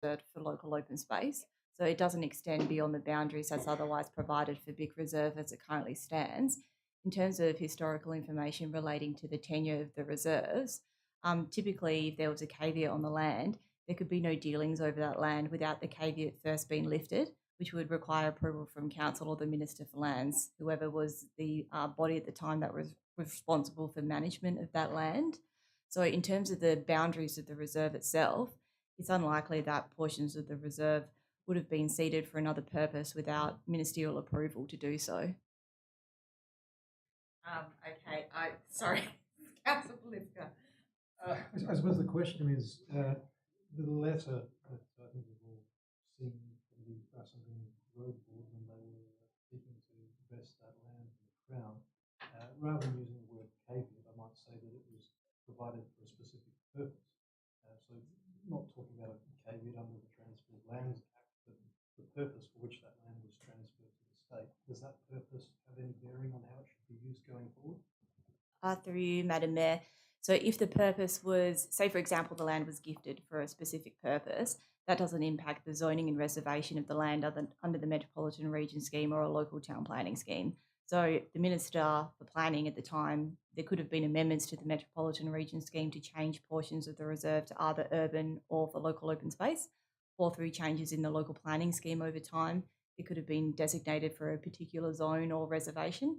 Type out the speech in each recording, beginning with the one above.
reserved for local open space. So it doesn't extend beyond the boundaries that's otherwise provided for Big Reserve as it currently stands. In terms of historical information relating to the tenure of the reserves, typically if there was a caveat on the land, there could be no dealings over that land without the caveat first being lifted, which would require approval from council or the Minister for Lands, whoever was the body at the time that was responsible for management of that land. So, in terms of the boundaries of the reserve itself, it's unlikely that portions of the reserve would have been ceded for another purpose without ministerial approval to do so. Okay, sorry, Councillor Polivka. I suppose the question is the letter that I think we've all seen from the Bassendean Road Board when they were seeking to invest that land in the Crown. Rather than using the word caveat, I might say that it was provided for a specific purpose. So not talking about a caveat under the Transferred Lands Act, but the purpose for which that land was transferred to the state. Does that purpose have any bearing on how it should be used going forward? Through you, Madam Mayor. So, if the purpose was, say, for example, the land was gifted for a specific purpose, that doesn't impact the zoning and reservation of the land under the Metropolitan Region Scheme or a local town planning scheme. So, the Minister for Planning at the time, there could have been amendments to the Metropolitan Region Scheme to change portions of the reserve to either urban or for local open space, or through changes in the local planning scheme over time. It could have been designated for a particular zone or reservation.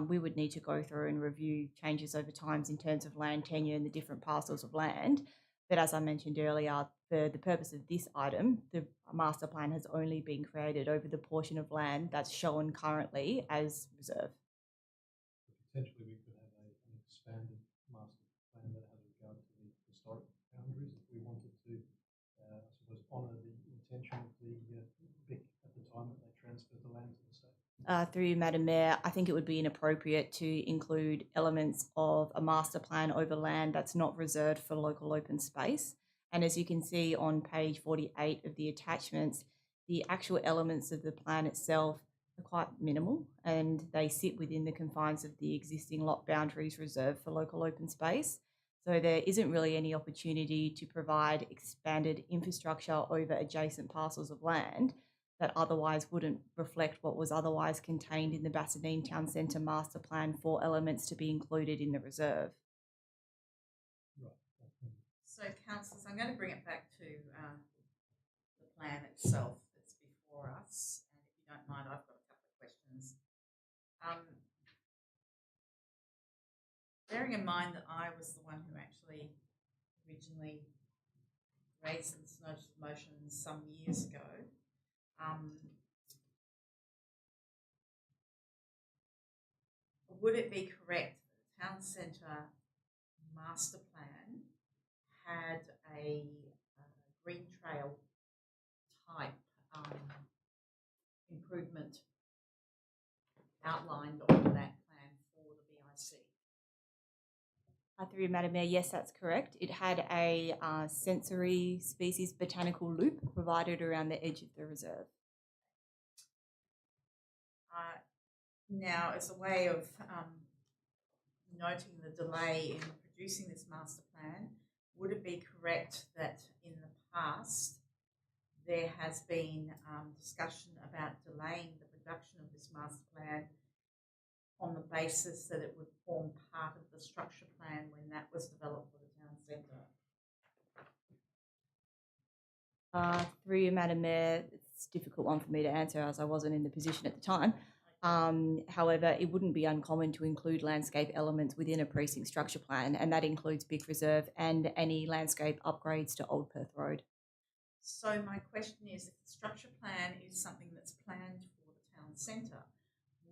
We would need to go through and review changes over times in terms of land tenure and the different parcels of land. But as I mentioned earlier, for the purpose of this item, the master plan has only been created over the portion of land that's shown currently as reserve. Potentially we could have an expanded master plan that has regard to the historic boundaries if we wanted to, I suppose, honour the intention of the BIC at the time that they transferred the land to the state. Through you, Madam Mayor, I think it would be inappropriate to include elements of a master plan over land that's not reserved for local open space. And as you can see on page 48 of the attachments, the actual elements of the plan itself are quite minimal and they sit within the confines of the existing lot boundaries reserved for local open space. So there isn't really any opportunity to provide expanded infrastructure over adjacent parcels of land that otherwise wouldn't reflect what was otherwise contained in the Bassendean Town Centre Master Plan for elements to be included in the reserve. Right. So, councillors, I'm going to bring it back to the plan itself that's before us. And if you don't mind, I've got a couple of questions. Bearing in mind that I was the one who actually originally raised this notice of motion some years ago, would it be correct that the town centre master plan had a green trail type improvement outlined on that plan for the BIC? Through you, Madam Mayor, yes, that's correct. It had a sensory species botanical loop provided around the edge of the reserve. Now, as a way of noting the delay in producing this master plan, would it be correct that in the past there has been discussion about delaying the production of this master plan on the basis that it would form part of the structure plan when that was developed for the town centre? Through you, Madam Mayor, it's a difficult one for me to answer as I wasn't in the position at the time. However, it wouldn't be uncommon to include landscape elements within a precinct structure plan, and that includes Big Reserve and any landscape upgrades to Old Perth Road. So my question is, if the structure plan is something that's planned for the town centre,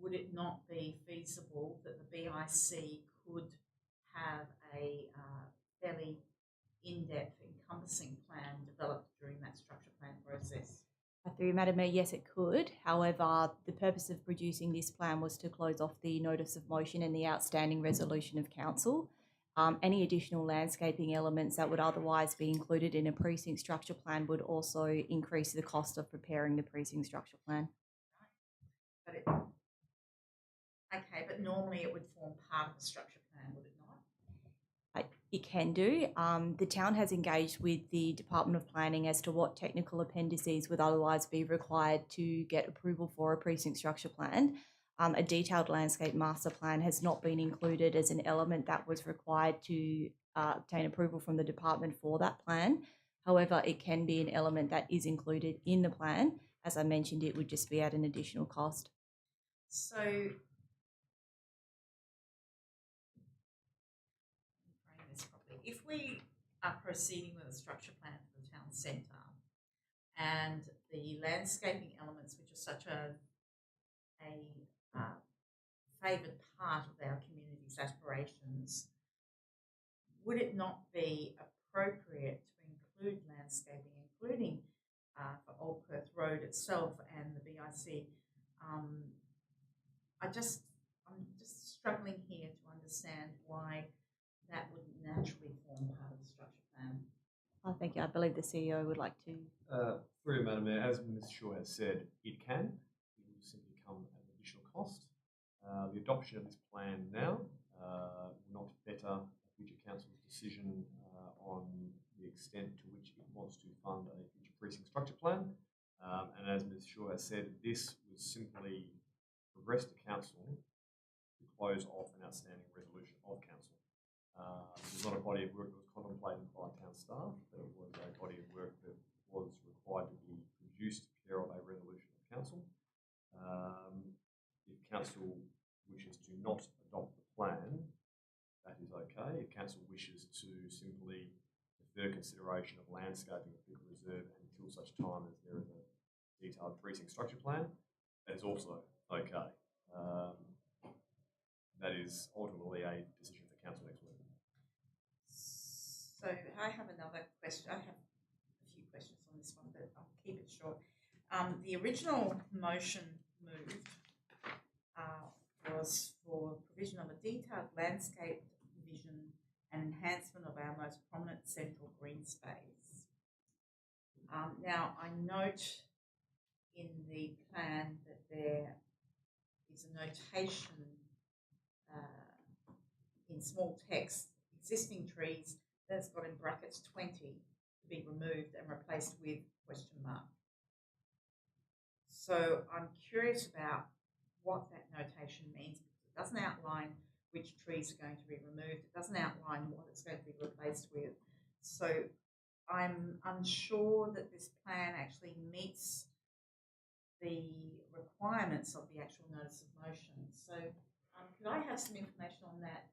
would it not be feasible that the BIC could have a fairly in-depth, encompassing plan developed during that structure plan process? Through Madam Mayor, yes, it could. However, the purpose of producing this plan was to close off the notice of motion and the outstanding resolution of council. Any additional landscaping elements that would otherwise be included in a precinct structure plan would also increase the cost of preparing the precinct structure plan. Okay, but normally it would form part of the structure plan, would it It can do. The town has engaged with the Department of Planning as to what technical appendices would otherwise be required to get approval for a precinct structure plan. A detailed landscape master plan has not been included as an element that was required to obtain approval from the department for that plan. However, it can be an element that is included in the plan. As I mentioned, it would just be at an additional cost. So, frame this properly. If we are proceeding with a structure plan for the town centre and the landscaping elements, which are such a favoured part of our community's aspirations, would it not be appropriate to include landscaping, including for Old Perth Road itself and the BIC? I'm just struggling here to understand why that would naturally form part of the structure plan. Thank you. I believe the CEO would like to. Through you, Madam Mayor, as Ms Shaw has said, it can. It will simply come at an additional cost. The adoption of this plan now will not better a future council's decision on the extent to which it wants to fund a future precinct structure plan. And as Ms Shaw has said, this was simply progress to council to close off an outstanding resolution of council. It was not a body of work that was contemplated by town staff, but it was a body of work that was required to be produced care of a resolution of council. If council wishes to not adopt the plan, that is okay. If council wishes to simply defer consideration of landscaping of Pickle Reserve until such time as there is a detailed precinct structure plan, that is also okay. That is ultimately a decision for council next week. So I have another question. I have a few questions on this one, but I'll keep it short. The original motion moved was for provision of a detailed landscape vision and enhancement of our most prominent central green space. Now, I note in the plan that there is a notation in small text, existing trees, that's got in brackets 20 to be removed and replaced with question mark. So I'm curious about what that notation means, because it doesn't outline which trees are going to be removed. It doesn't outline what it's going to be replaced with. So I'm unsure that this plan actually meets the requirements of the actual notice of motion. So could I have some information on that,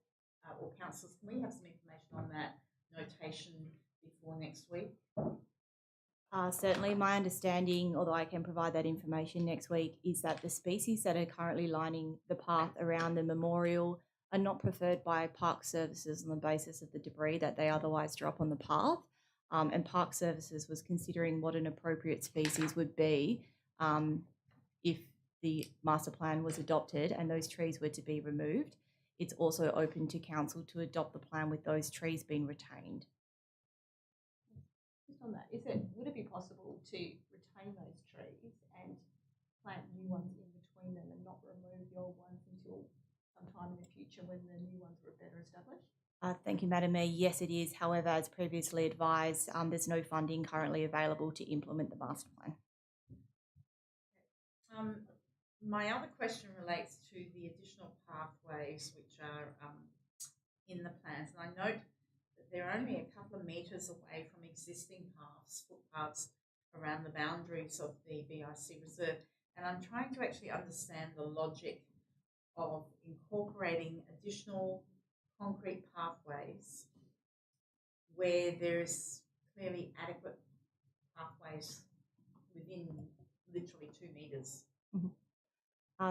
or councillors, can we have some information on that notation before next week? Certainly, my understanding, although I can provide that information next week, is that the species that are currently lining the path around the memorial are not preferred by park services on the basis of the debris that they otherwise drop on the path. And park services was considering what an appropriate species would be if the master plan was adopted and those trees were to be removed. It's also open to council to adopt the plan with those trees being retained. Just on that, would it be possible to retain those trees and plant new ones in between them and not remove the old ones until sometime in the future when the new ones were better established? Thank you, Madam Mayor. Yes, it is. However, as previously advised, there's no funding currently available to implement the master plan. My other question relates to the additional pathways which are in the plans, and I note that they're only a couple of metres away from existing paths, footpaths around the boundaries of the BIC reserve, and I'm trying to actually understand the logic of incorporating additional concrete pathways where there is clearly adequate pathways within literally 2 metres. Mm-hmm.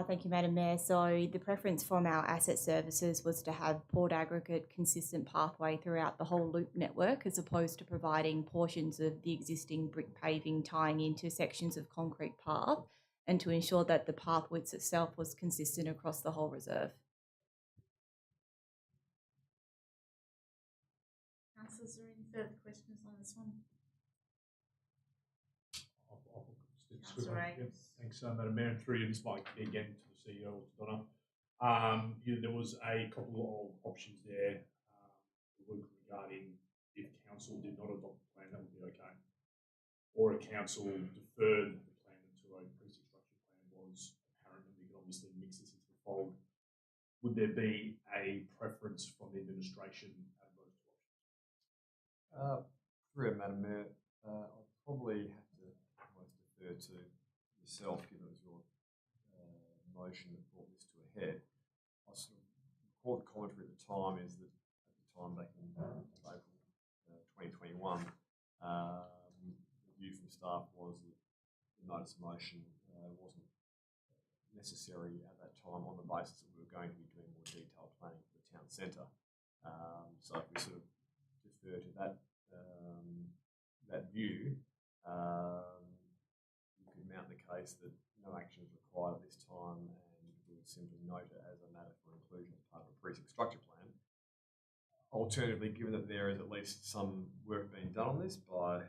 Thank you, Madam Mayor. So the preference from our asset services was to have port aggregate consistent pathway throughout the whole loop network, as opposed to providing portions of the existing brick paving tying into sections of concrete path, and to ensure that the path width itself was consistent across the whole reserve. Councillors, are there any further questions on this one? Councillor Ames. Thanks, Madam Mayor. And through you, this might be again to the CEO, to Donna. There was a couple of options there. There Luke, regarding if council did not adopt the plan, that would be okay. Or a council deferred the plan until a precinct structure plan was apparent, and we could obviously mix this into the fold. Would there be a preference from the administration out of those two options? Through you, Madam Mayor, I'd probably have to almost defer to yourself, given it was your motion that brought this to a head. I sort of recall the commentary at the time is that at the time back in April 2021, the view from staff was that the notice of motion wasn't necessary at that time on the basis that we were going to be doing more detailed planning for the town centre. So if we sort of defer to that view, you could mount the case that no action is required at this time, and we would simply note it as a matter for inclusion as part of a precinct structure plan. Alternatively, given that there is at least some work being done on this by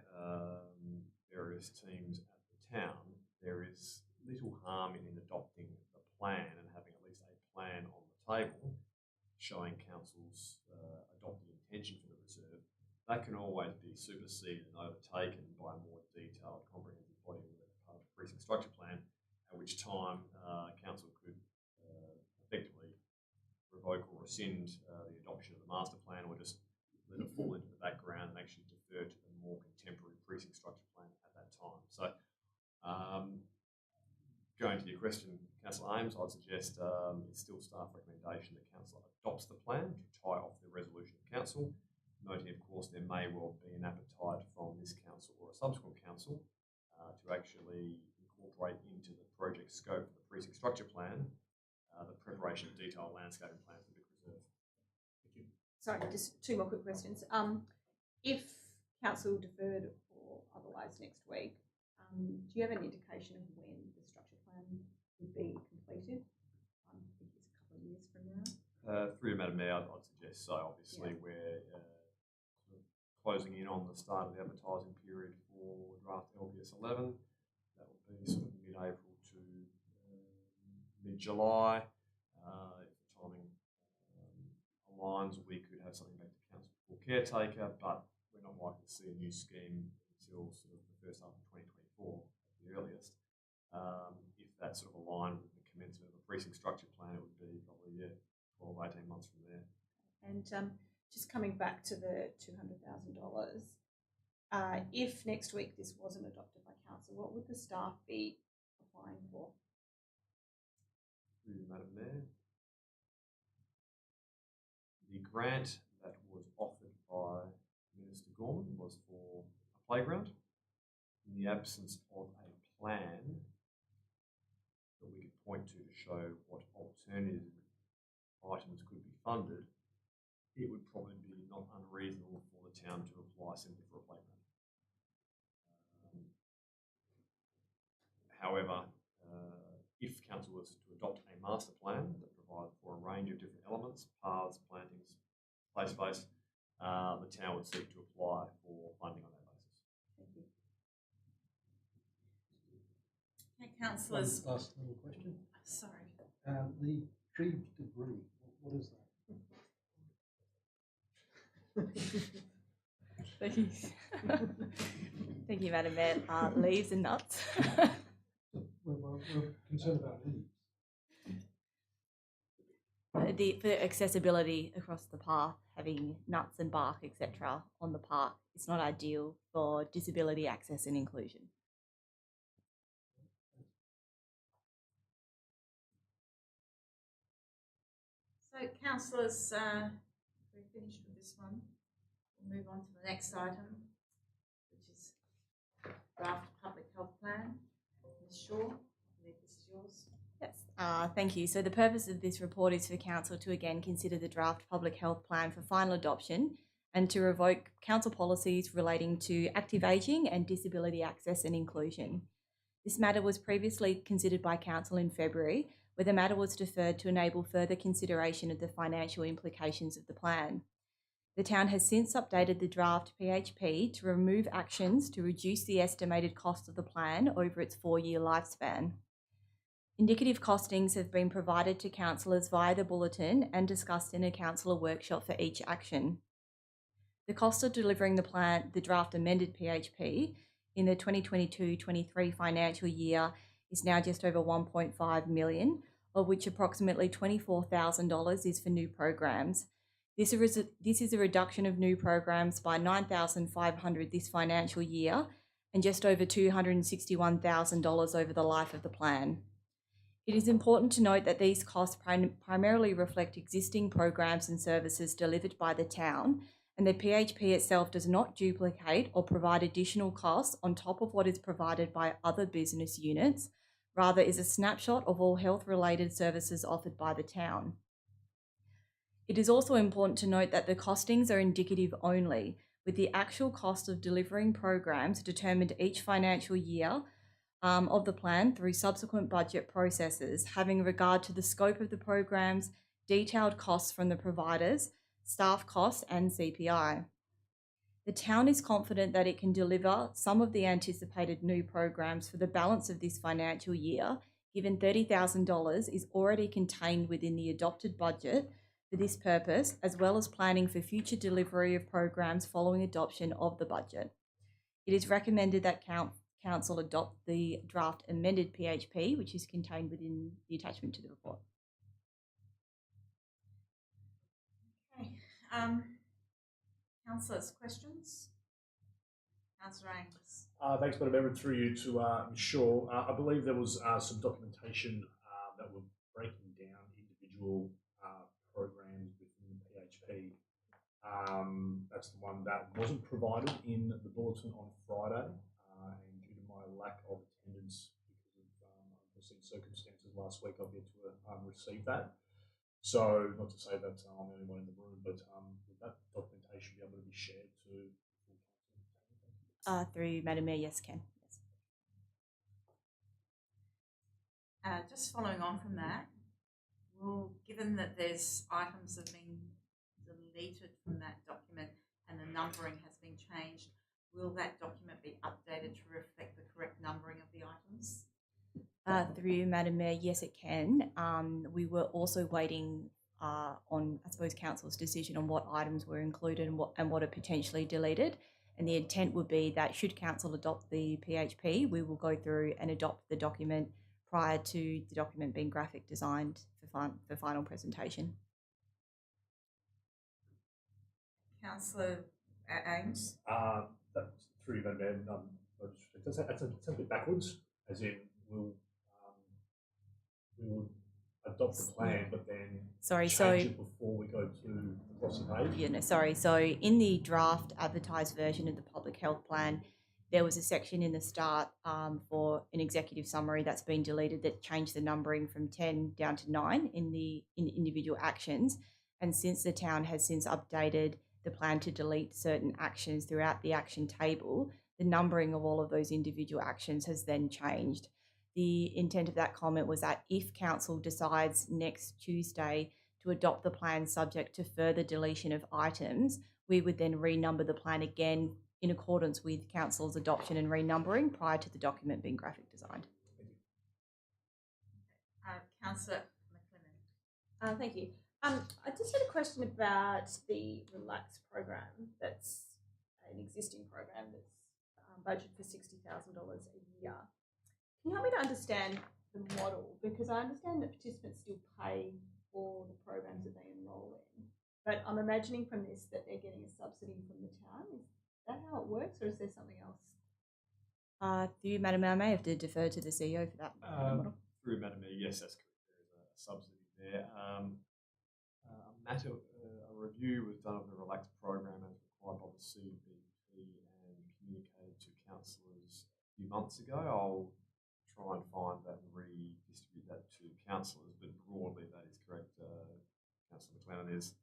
various teams at the town, there is little harm in adopting the plan and having at least a plan on the table showing council's adopted intention for the reserve. That can always be superseded and overtaken by a more detailed, comprehensive body work part of the precinct structure plan, at which time council could effectively revoke or rescind the adoption of the master plan, or just let it fall into the background and actually defer to the more contemporary precinct structure plan at that time. So, going to your question, Councillor Ames, I'd suggest it's still staff recommendation that council adopts the plan to tie off the resolution of council, noting, of course, there may well be an appetite from this council or a subsequent council to actually incorporate into the project scope of the precinct structure plan the preparation of detailed landscaping plans for Vic Reserve. Thank you. Sorry, just two more quick questions. If council deferred or otherwise next week, do you have an indication of when the structure plan would be completed? I think it's a couple of years from now. Through you, Madam Mayor, I'd suggest so. Obviously, we're sort of closing in on the start of the advertising period for draft LPS 11. That will be sort of mid-April to mid-July. If the timing aligns, we could have something back to council for caretaker, but we're not likely to see a new scheme until sort of the first half of 2024 at the earliest. If that sort of aligned with the commencement of a precinct structure plan, it would be probably 12, 18 months from there. And just coming back to the $200,000, if next week this wasn't adopted by council, what would the staff be applying for? Through you, Madam Mayor. The grant that was offered by Minister Gorman was for a playground. In the absence of a plan that we could point to show what alternative items could be funded, it would probably be not unreasonable for the town to apply simply for a playground. However, if council was to adopt a master plan that provided for a range of different elements, paths, plantings, play space, the town would seek to apply for funding on that basis. Thank you. Okay, councillors. Last little question. Sorry. The tree debris, what is that? Thank you. Thank you, Madam Mayor. Leaves and nuts. We're concerned about leaves. For accessibility across the path, having nuts and bark, etc., on the path is not ideal for disability access and inclusion. So, councillors, we're finished with this one. We'll move on to the next item, which is draft public health plan. Ms. Shaw, I believe this is yours. Yes, thank you. So the purpose of this report is for council to again consider the draft public health plan for final adoption and to revoke council policies relating to active ageing and disability access and inclusion. This matter was previously considered by council in February, where the matter was deferred to enable further consideration of the financial implications of the plan. The town has since updated the draft PHP to remove actions to reduce the estimated cost of the plan over its 4-year lifespan. Indicative costings have been provided to councillors via the bulletin and discussed in a councillor workshop for each action. The cost of delivering the draft amended PHP in the 2022-23 financial year is now just over 1.5 million, of which approximately $24,000 is for new programs. This is a reduction of new programs by 9,500 this financial year and just over $261,000 over the life of the plan. It is important to note that these costs primarily reflect existing programs and services delivered by the town, and the PHP itself does not duplicate or provide additional costs on top of what is provided by other business units, rather is a snapshot of all health-related services offered by the town. It is also important to note that the costings are indicative only, with the actual cost of delivering programs determined each financial year of the plan through subsequent budget processes, having regard to the scope of the programs, detailed costs from the providers, staff costs, and CPI. The town is confident that it can deliver some of the anticipated new programs for the balance of this financial year, given $30,000 is already contained within the adopted budget for this purpose, as well as planning for future delivery of programs following adoption of the budget. It is recommended that Council adopt the draft amended PHP, which is contained within the attachment to the report. Okay. Councillors, questions? Councillor Angus. Thanks, Madam Mayor. Through you to Shaw. I believe there was some documentation that were breaking down individual programs within the PHP. That's the one that wasn't provided in the bulletin on Friday, and due to my lack of attendance because of unforeseen circumstances last week, I've yet to receive that. So, not to say that I'm the only one in the room, but would that documentation be able to be shared to the full council? Through Madam Mayor, yes, Ken. Yes. Just following on from that, well, given that there's items that have been deleted from that document and the numbering has been changed, will that document be updated to reflect the correct numbering of the items? Through Madam Mayor, yes, it can. We were also waiting on, I suppose, Council's decision on what items were included and what are potentially deleted. And the intent would be that should Council adopt the PHP, we will go through and adopt the document prior to the document being graphic designed for final presentation. Councillor Ames. That's through you, Madam Mayor. That's a bit backwards, as in we will adopt the plan, but then change it before we go to the glossy page. Yeah, no, sorry. So in the draft advertised version of the public health plan, there was a section in the start for an executive summary that's been deleted that changed the numbering from 10 down to 9 in individual actions. And since the town has since updated the plan to delete certain actions throughout the action table, the numbering of all of those individual actions has then changed. The intent of that comment was that if Council decides next Tuesday to adopt the plan subject to further deletion of items, we would then renumber the plan again in accordance with Council's adoption and renumbering prior to the document being graphic designed. Councillor McLennan. Thank you. I just had a question about the Relax program. That's an existing program that's budgeted for $60,000 a year. Can you help me to understand the model? Because I understand that participants still pay for the programs that they enrol in, but I'm imagining from this that they're getting a subsidy from the town. Is that how it works, or is there something else? Through Madam Mayor, I may have to defer to the CEO for that model. Through Madam Mayor, yes, that's correct. There is a subsidy there. A review was done of the Relax program as required by the CBP and communicated to councillors a few months ago. I'll try and find that and redistribute that to councillors, but broadly that is correct. Councillor McLennan is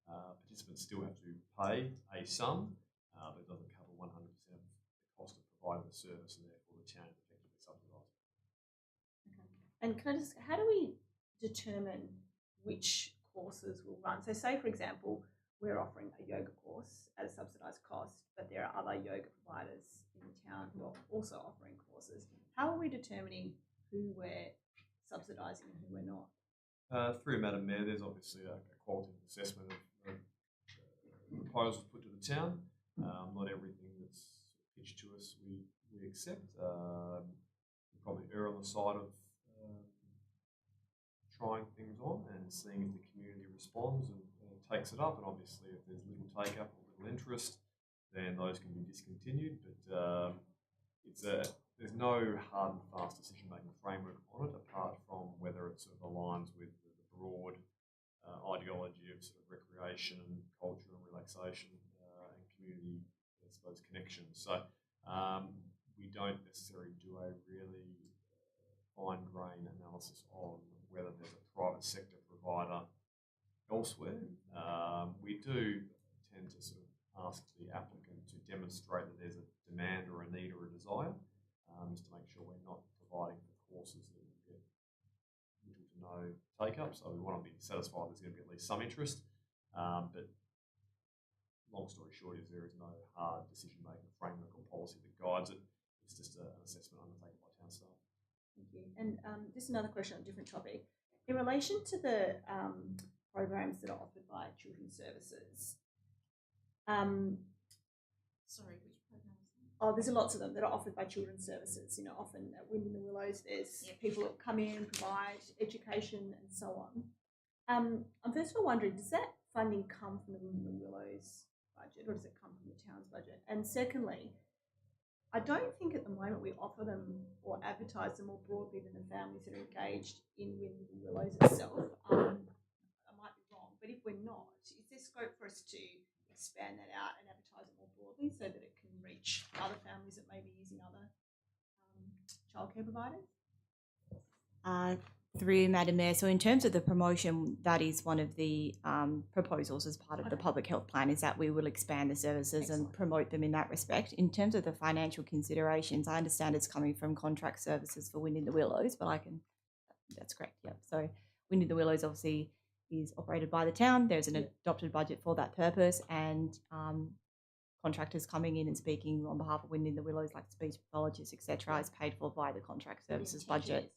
participants still have to pay a sum, but it doesn't cover 100% of the cost of providing the service, and therefore the town is effectively subsidised. Okay. And can I just, how do we determine which courses will run? So say, for example, we're offering a yoga course at a subsidised cost, but there are other yoga providers in the town who are also offering courses. How are we determining who we're subsidising and who we're not? Through Madam Mayor, there's obviously a quality assessment of proposals put to the the town. Not everything that's pitched to us we accept. We probably err on the side of trying things on and seeing if the community responds and takes it up. And obviously, if there's little take up or little interest, then those can be discontinued. But there's no hard and fast decision making framework on it, apart from whether it sort of aligns with the broad ideology of sort of recreation and culture and relaxation and community, I suppose, connections. So we don't necessarily do a really fine grain analysis on whether there's a private sector provider elsewhere. We do tend to sort of ask the applicant to demonstrate that there's a demand or a need or a desire, just to make sure we're not providing for courses that will get little to no take up. So we want to be satisfied there's going to be at least some interest. But long story short is there is no hard decision-making framework or policy that guides it. It's just an assessment undertaken by town staff. Thank you. And just another question on a different topic. In relation to the programs that are offered by children's services, Sorry, which programs? there's lots of them that are offered by children's services. You know, often at Wind in the Willows, there's people that come in, provide education and so on. I'm first of all wondering, does that funding come from the Wind in the Willows budget or does it come from the town's budget? And secondly, I don't think at the moment we offer them or advertise them more broadly than the families that are engaged in Wind in the Willows itself. I might be wrong, but if we're not, is there scope for us to expand that out and advertise it more broadly so that it can reach other families that may be using other childcare providers? Through Madam Mayor, so in terms of the promotion, that is one of the proposals as part of the public health plan, is that we will expand the services and promote them in that respect. In terms of the financial considerations, I understand it's coming from contract services for Wind in the Willows, but that's correct, yeah. So Wind in the Willows obviously is operated by the town. There's an adopted budget for that purpose, and contractors coming in and speaking on behalf of Wind in the Willows, like speech pathologists, etc., is paid for by the contract services budget.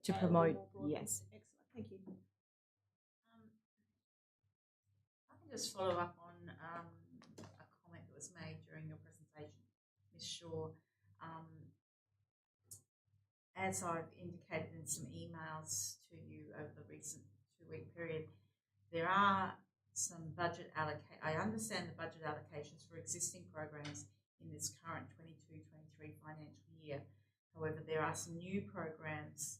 To promote, yes. Excellent, thank you. I can just follow up on a comment that was made during your presentation, Ms. Shaw. As I've indicated in some emails to you over the recent 2-week period, there are some budget I understand the budget allocations for existing programs in this current 22-23 financial year. However, there are some new programs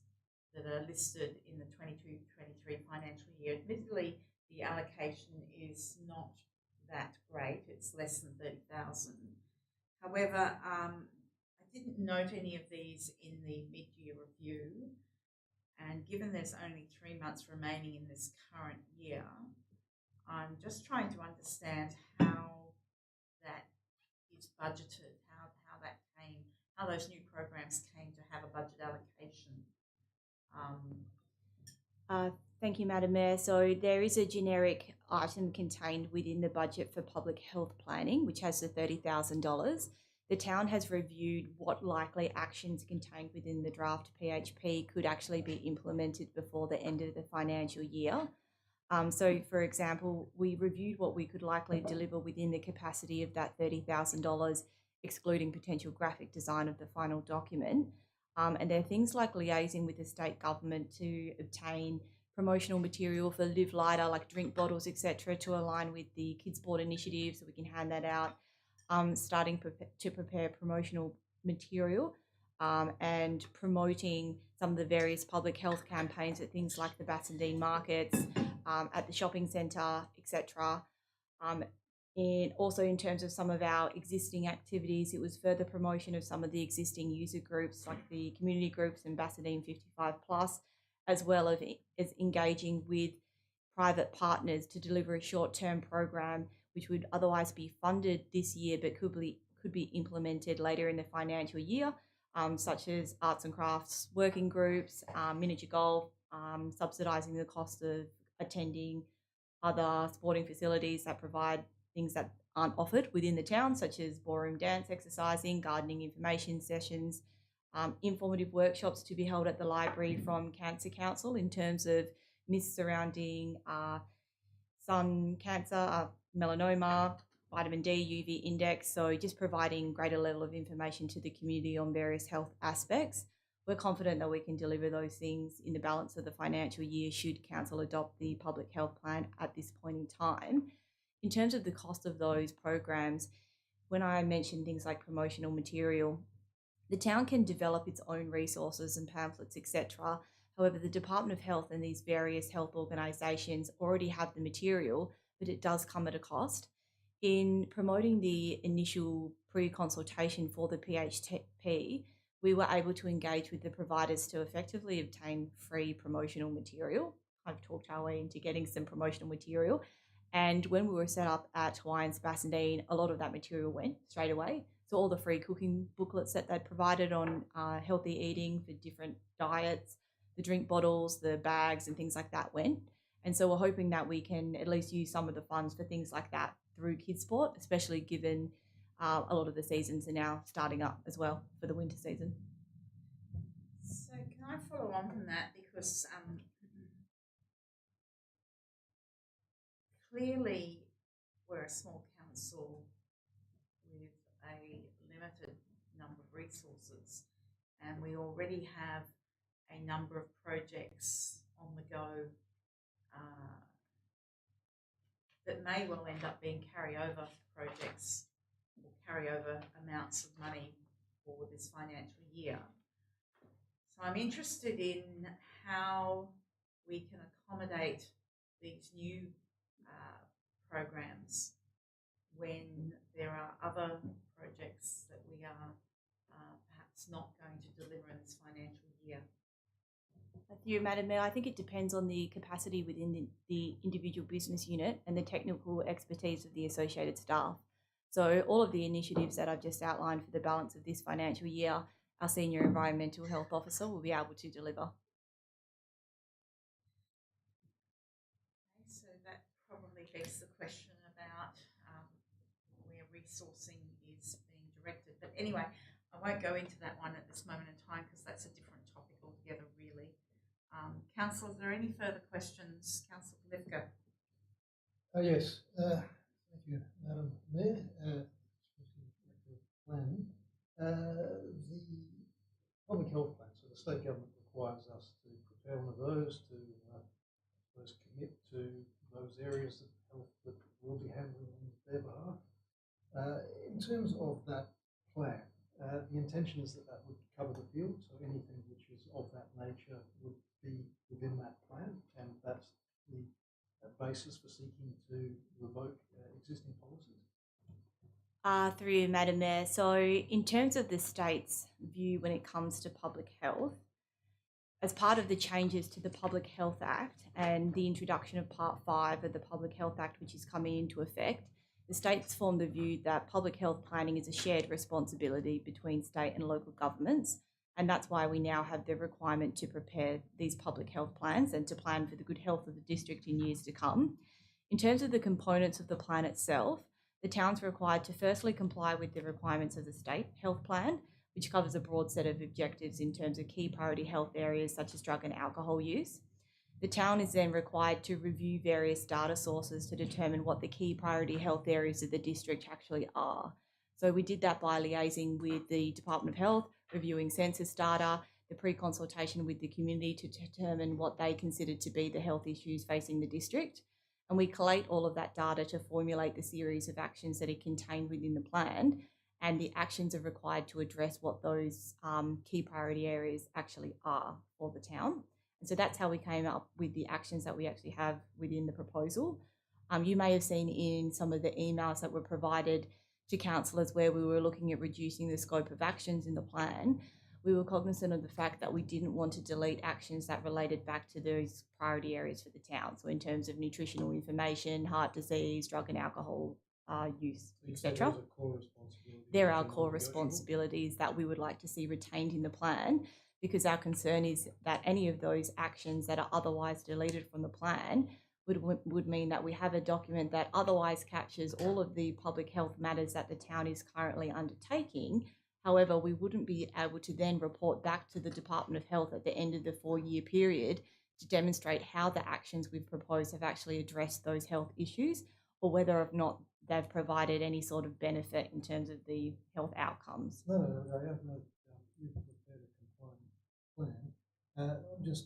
that are listed in the 22-23 financial year. Admittedly, the allocation is not that great. It's less than 30,000. However, I didn't note any of these in the mid-year review. And given there's only 3 months remaining in this current year, I'm just trying to understand how that is budgeted, how those new programs came to have a budget allocation. Thank you, Madam Mayor. So there is a generic item contained within the budget for public health planning, which has the $30,000. The town has reviewed what likely actions contained within the draft PHP could actually be implemented before the end of the financial year. So, for example, we reviewed what we could likely deliver within the capacity of that $30,000, excluding potential graphic design of the final document. And there are things like liaising with the state government to obtain promotional material for Live Lighter, like drink bottles, etc., to align with the Kids Board initiative, so we can hand that out. Starting to prepare promotional material and promoting some of the various public health campaigns at things like the Bassendean markets, at the shopping centre, etc. And also in terms of some of our existing activities, it was further promotion of some of the existing user groups like the community groups and Bassendean 55+, as well as engaging with private partners to deliver a short-term program which would otherwise be funded this year but could be implemented later in the financial year, such as arts and crafts working groups, miniature golf, subsidising the cost of attending other sporting facilities that provide things that aren't offered within the town, such as ballroom dance exercising, gardening information sessions, informative workshops to be held at the library from Cancer Council in terms of myths surrounding sun cancer, melanoma, vitamin D, UV index, so just providing greater level of information to the community on various health aspects. We're confident that we can deliver those things in the balance of the financial year should Council adopt the public health plan at this point in time. In terms of the cost of those programs, when I mentioned things like promotional material, the town can develop its own resources and pamphlets, etc. However, the Department of Health and these various health organisations already have the material, but it does come at a cost. In promoting the initial pre-consultation for the PHP, we were able to engage with the providers to effectively obtain free promotional material. I've talked our way into getting some promotional material. And when we were set up at Hawaiian's Bassendean, a lot of that material went straight away. So all the free cooking booklets that they provided on healthy eating for different diets, the drink bottles, the bags and things like that went. And so we're hoping that we can at least use some of the funds for things like that through Kids Sport, especially given a lot of the seasons are now starting up as well for the winter season. So can I follow on from that, because clearly we're a small council with a limited number of resources, and we already have a number of projects on the go that may well end up being carryover projects or carryover amounts of money for this financial year. So I'm interested in how we can accommodate these new programs when there are other projects that we are perhaps not going to deliver in this financial year. Thank you, Madam Mayor. I think it depends on the capacity within the individual business unit and the technical expertise of the associated staff. So all of the initiatives that I've just outlined for the balance of this financial year, our Senior Environmental Health Officer will be able to deliver. Okay, so that probably begs the question about where resourcing is being directed. But anyway, I won't go into that one at this moment in time because that's a different topic altogether, really. Council, are there any further questions? Councillor Lithgow. Yes, thank you, Madam Mayor. Planning. The public health plan, so the state government requires us to prepare one of those to first commit to those areas of health that we'll be handling on their behalf. In terms of that plan, the intention is that that would cover the field, so anything which is of that nature would be within that plan, and that's the basis for seeking to revoke existing policies. Through you, Madam Mayor. So in terms of the state's view when it comes to public health, as part of the changes to the Public Health Act and the introduction of Part 5 of the Public Health Act, which is coming into effect, the state's formed the view that public health planning is a shared responsibility between state and local governments. And that's why we now have the requirement to prepare these public health plans and to plan for the good health of the district in years to come. In terms of the components of the plan itself, the town's required to firstly comply with the requirements of the state health plan, which covers a broad set of objectives in terms of key priority health areas such as drug and alcohol use. The town is then required to review various data sources to determine what the key priority health areas of the district actually are. So we did that by liaising with the Department of Health, reviewing census data, the pre-consultation with the community to determine what they considered to be the health issues facing the district. And we collate all of that data to formulate the series of actions that are contained within the plan, and the actions are required to address what those key priority areas actually are for the town. And so that's how we came up with the actions that we actually have within the proposal. You may have seen in some of the emails that were provided to councillors where we were looking at reducing the scope of actions in the plan. We were cognizant of the fact that we didn't want to delete actions that related back to those priority areas for the town. So in terms of nutritional information, heart disease, drug and alcohol use, etc. There are core responsibilities that we would like to see retained in the plan, because our concern is that any of those actions that are otherwise deleted from the plan would mean that we have a document that otherwise captures all of the public health matters that the town is currently undertaking. However, we wouldn't be able to then report back to the Department of Health at the end of the 4-year period to demonstrate how the actions we've proposed have actually addressed those health issues, or whether or not they've provided any sort of benefit in terms of the health outcomes. No, I have no. You've prepared a compliant plan. I'm just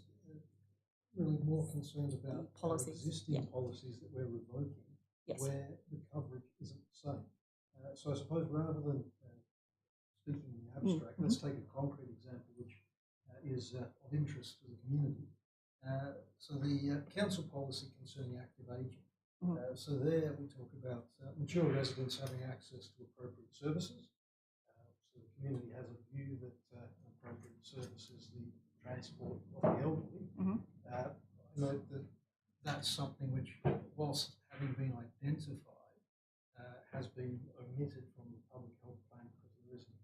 really more concerned about Policies, existing yeah. policies that we're revoking, Yes. where the coverage isn't the same. So I suppose rather than speaking in the abstract, let's take a concrete example which is of interest to the community. So the council policy concerning active ageing. So there we talk about mature residents having access to appropriate services. So the community has a view that appropriate service is the transport of the elderly. I note that that's something which, whilst having been identified, has been omitted from the public health plan because there isn't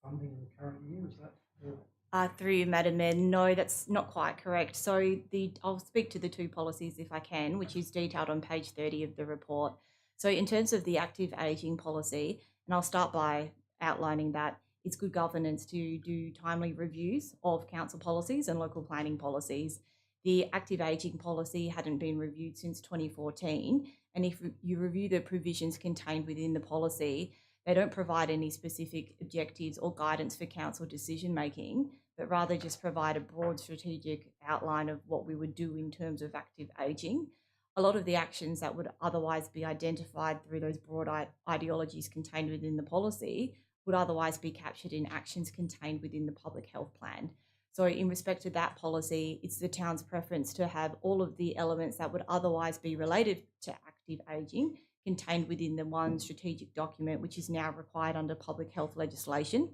funding in the current year. Is that Through you, Madam Mayor, no, that's not quite correct. So I'll speak to the two policies if I can, which is detailed on page 30 of the report. So in terms of the active ageing policy, and I'll start by outlining that it's good governance to do timely reviews of council policies and local planning policies. The active ageing policy hadn't been reviewed since 2014, and if you review the provisions contained within the policy, they don't provide any specific objectives or guidance for council decision making, but rather just provide a broad strategic outline of what we would do in terms of active ageing. A lot of the actions that would otherwise be identified through those broad ideologies contained within the policy would otherwise be captured in actions contained within the public health plan. So in respect to that policy, it's the town's preference to have all of the elements that would otherwise be related to active ageing contained within the one strategic document, which is now required under public health legislation.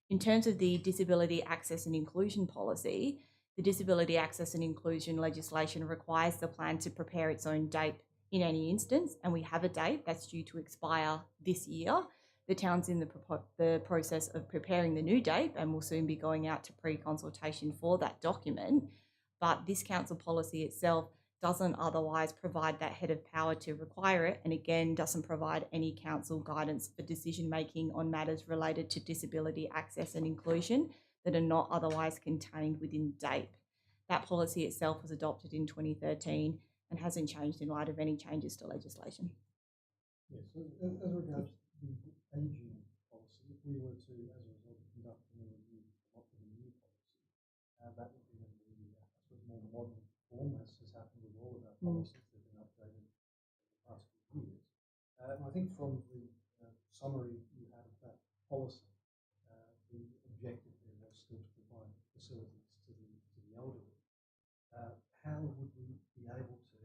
In terms of the disability access and inclusion policy, the disability access and inclusion legislation requires the plan to prepare its own DAPE in any instance, and we have a DAPE that's due to expire this year. The town's in the process of preparing the new DAPE and will soon be going out to pre-consultation for that document. But this council policy itself doesn't otherwise provide that head of power to require it, and again doesn't provide any council guidance for decision making on matters related to disability access and inclusion that are not otherwise contained within DAPE. That policy itself was adopted in 2013 and hasn't changed in light of any changes to legislation. Yes, so as regards the ageing policy, if we were to, as a result of conducting a review, come up with a new policy, that would be in the, I suppose, more modern form, as has happened with all of our policies. They've been updated over the past few years. And I think from the summary you had of that policy, the objective there was still to provide facilities to the elderly. How would we be able to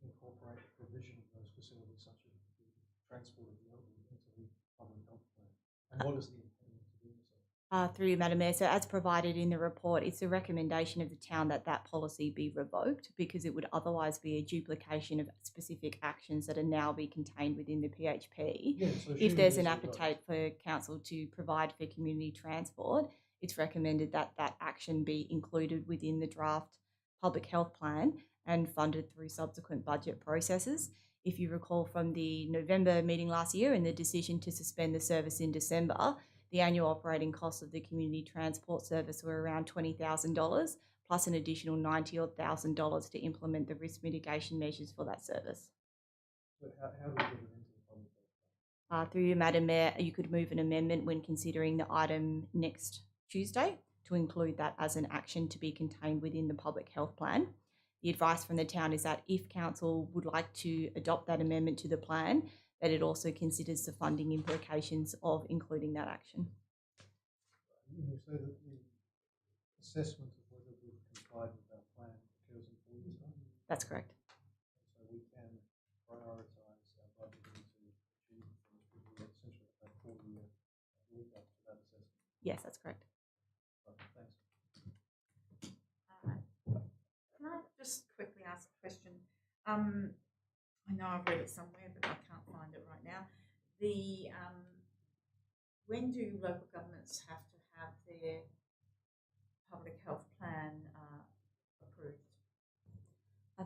incorporate the provision of those facilities, such as the transport of the elderly, into the public health plan? And what is the impediment to doing so? Through you, Madam Mayor, so as provided in the report, it's a recommendation of the town that that policy be revoked because it would otherwise be a duplication of specific actions that are now be contained within the PHP. Yeah, so If there's an appetite for council to provide for community transport, it's recommended that that action be included within the draft public health plan and funded through subsequent budget processes. If you recall from the November meeting last year and the decision to suspend the service in December, the annual operating costs of the community transport service were around $20,000 plus an additional $90,000 to implement the risk mitigation measures for that service. But how do we get it into the public health plan? Through you, Madam Mayor, you could move an amendment when considering the item next Tuesday to include that as an action to be contained within the public health plan. The advice from the town is that if council would like to adopt that amendment to the plan, that it also considers the funding implications of including that action. You say that the assessment of whether we've complied with our plan occurs in 4 years' time? That's correct. So we can prioritise our budgeting to achieve the first review, essentially a 4-year lead up to that assessment. Yes, that's correct. Okay, thanks. Can I just quickly ask a question? I know I've read it somewhere, but I can't find it right now. When do local governments have to have their public health plan approved?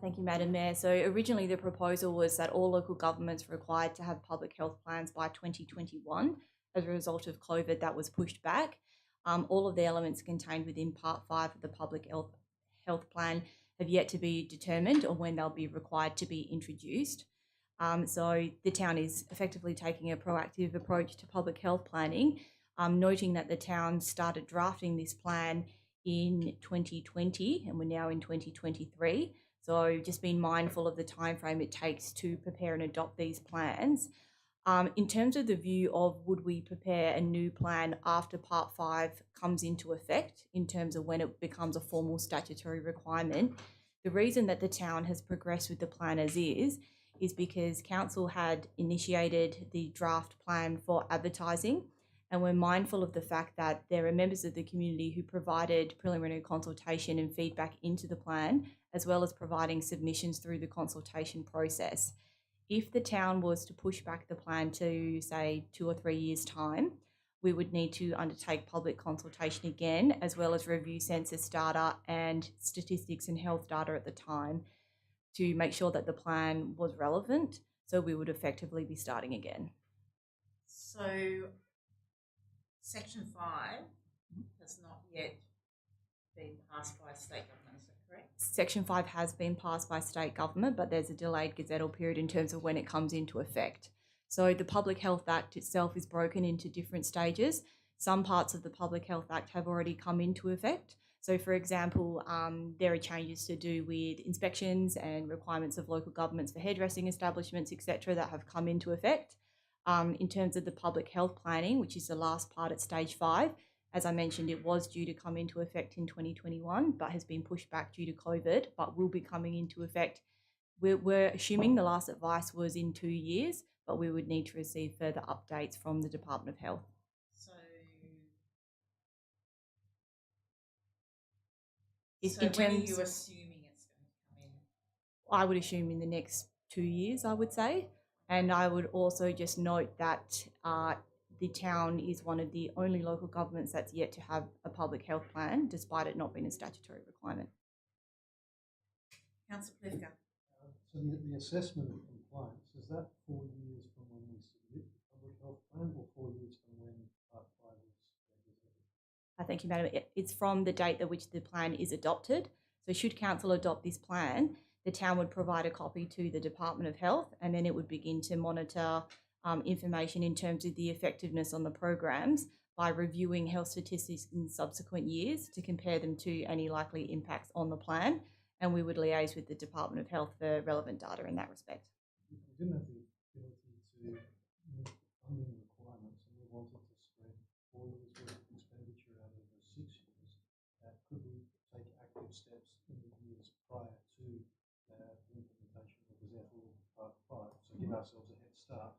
Thank you, Madam Mayor. So originally the proposal was that all local governments were required to have public health plans by 2021. As a result of COVID, that was pushed back. All of the elements contained within Part 5 of the public health plan have yet to be determined or when they'll be required to be introduced. So the town is effectively taking a proactive approach to public health planning, noting that the town started drafting this plan in 2020 and we're now in 2023. So just being mindful of the time frame it takes to prepare and adopt these plans. In terms of the view of would we prepare a new plan after Part 5 comes into effect, in terms of when it becomes a formal statutory requirement, the reason that the town has progressed with the plan as is because council had initiated the draft plan for advertising, and we're mindful of the fact that there are members of the community who provided preliminary consultation and feedback into the plan, as well as providing submissions through the consultation process. If the town was to push back the plan to, say, 2 or 3 years' time, we would need to undertake public consultation again, as well as review census data and statistics and health data at the time to make sure that the plan was relevant. So we would effectively be starting again. So, Section 5 has not yet been passed by state government, is that correct? Section 5 has been passed by state government, but there's a delayed gazettal period in terms of when it comes into effect. So the Public Health Act itself is broken into different stages. Some parts of the Public Health Act have already come into effect. So, for example, there are changes to do with inspections and requirements of local governments for hairdressing establishments, etc., that have come into effect. In terms of the public health planning, which is the last part at stage 5, as I mentioned, it was due to come into effect in 2021, but has been pushed back due to COVID, but will be coming into effect. We're assuming the last advice was in 2 years, but we would need to receive further updates from the Department of Health. So, In when are terms, you assuming it's going to come in? I would assume in the next 2 years, I would say. And I would also just note that the town is one of the only local governments that's yet to have a public health plan, despite it not being a statutory requirement. Councillor Plivka. So the assessment of compliance, is that 4 years from when we submit the public health plan or 4 years from when Part 5 is registered? Thank you, Madam. It's from the date at which the plan is adopted. So should council adopt this plan, the town would provide a copy to the Department of Health, and then it would begin to monitor information in terms of the effectiveness on the programs by reviewing health statistics in subsequent years to compare them to any likely impacts on the plan. And we would liaise with the Department of Health for relevant data in that respect. If we didn't have the ability to meet the funding requirements and we wanted to spread 4 years worth of expenditure out over 6 years, could we take active steps in the years prior to the implementation of the Gazettal Part 5, so give ourselves a head start,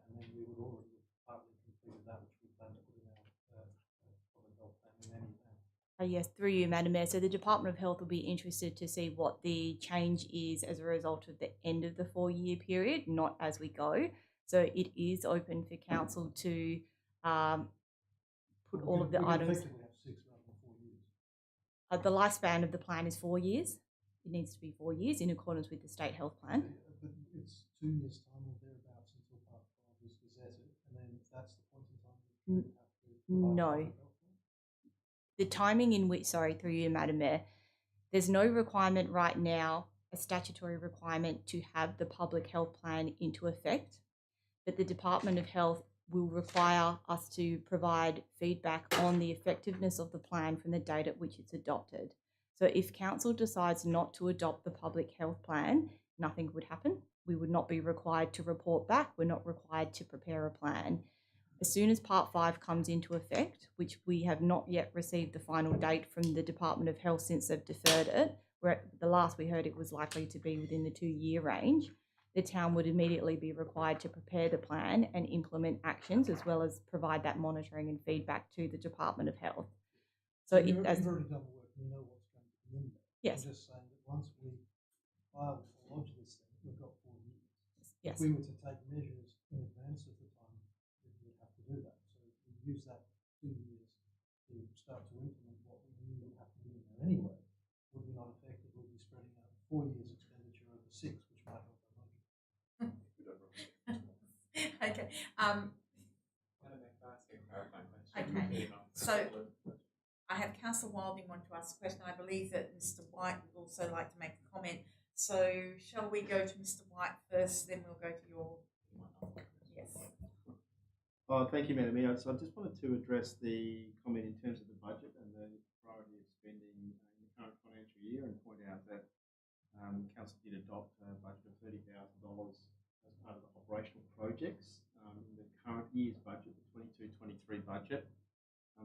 and then we would already have partly completed that which we plan to put in our public health plan in any event? Yes, through you, Madam Mayor. So the Department of Health will be interested to see what the change is as a result of the end of the 4-year period, not as we go. So it is open for council to put all of the we items. Effectively have 6 rather than 4 years. The lifespan of the plan is 4 years. It needs to be 4 years in accordance with the state health plan. But it's 2 years' time or thereabouts until Part 5 is gazetted, and then that's the point in time we have to provide No. public health plan? The timing in which, sorry, through you, Madam Mayor, there's no requirement right now, a statutory requirement to have the public health plan into effect, but the Department of Health will require us to provide feedback on the effectiveness of the plan from the date at which it's adopted. So if council decides not to adopt the public health plan, nothing would happen. We would not be required to report back. We're not required to prepare a plan. As soon as Part 5 comes into effect, which we have not yet received the final date from the Department of Health since they've deferred it, where the last we heard it was likely to be within the 2-year range, the town would immediately be required to prepare the plan and implement actions, as well as provide that monitoring and feedback to the Department of Health. So you've already done the work, you know what's going to be in there. Yes. I'm just saying that once we file or lodge this thing, we've got 4 years. Yes. If we were to take measures in advance of the time, we'd have to do that. So we use that 2 years to start to implement what we knew would have to be in there anyway. Would we not effectively be spreading out 4 years expenditure over 6, which might help our budget? Okay. Okay. So I have Councillor Wilding want to ask a question. I believe that Mr. White would also like to make a comment. So shall we go to Mr. White first, then we'll go to your. Yes. Thank you, Madam Mayor. So I just wanted to address the comment in terms of the budget and the priority of spending in the current financial year, and point out that Council did adopt a budget of $30,000 as part of the operational projects in the current year's budget, the 22-23 budget.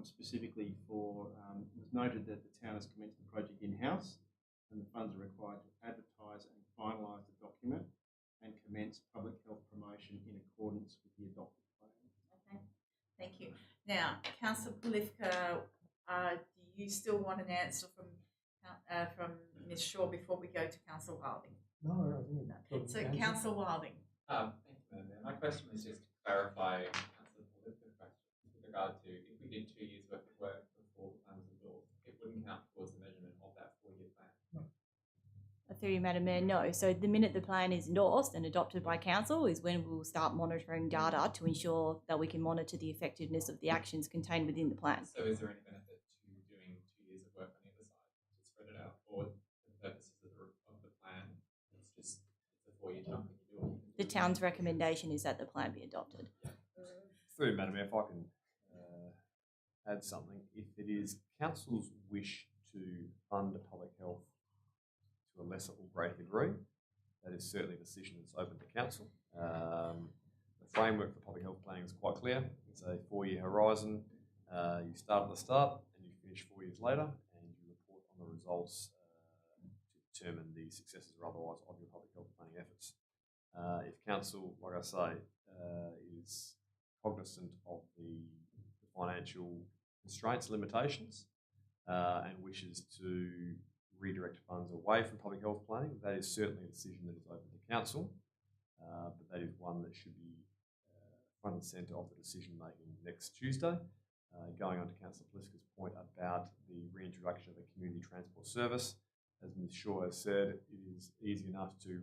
Specifically for, it was noted that the town has commenced the project in-house, and the funds are required to advertise and finalise the document and commence public health promotion in accordance with the adopted plan. Okay, thank you. Now, Councillor Polifka, do you still want an answer from Ms. Shaw before we go to Councillor Wilding? No, I think it's So, Councillor Wilding. Thank you, Madam Mayor. My question was just to clarify Councillor Polifka's question with regard to if we did 2 years' worth of work before the plan was endorsed, it wouldn't count towards the measurement of that 4-year plan. Through you, Madam Mayor, no. So the minute the plan is endorsed and adopted by council is when we'll start monitoring data to ensure that we can monitor the effectiveness of the actions contained within the plan. So is there any benefit to doing 2 years of work on the other side to spread it out, or for the purposes of the plan, it's a 4-year chunk that you do? The town's recommendation is that the plan be adopted. Through Madam Mayor, if I can add something. If it is council's wish to fund public health to a lesser or greater degree, that is certainly a decision that's open to council. The framework for public health planning is quite clear. It's a 4-year horizon. You start at the start and you finish 4 years later, and you report on the results to determine the successes or otherwise of your public health planning efforts. If council, like I say, is cognizant of the financial constraints, limitations, and wishes to redirect funds away from public health planning, that is certainly a decision that is open to council, but that is one that should be front and centre of the decision making next Tuesday. Going on to Councillor Polifka's point about the reintroduction of the community transport service, as Ms Shaw has said, it is easy enough to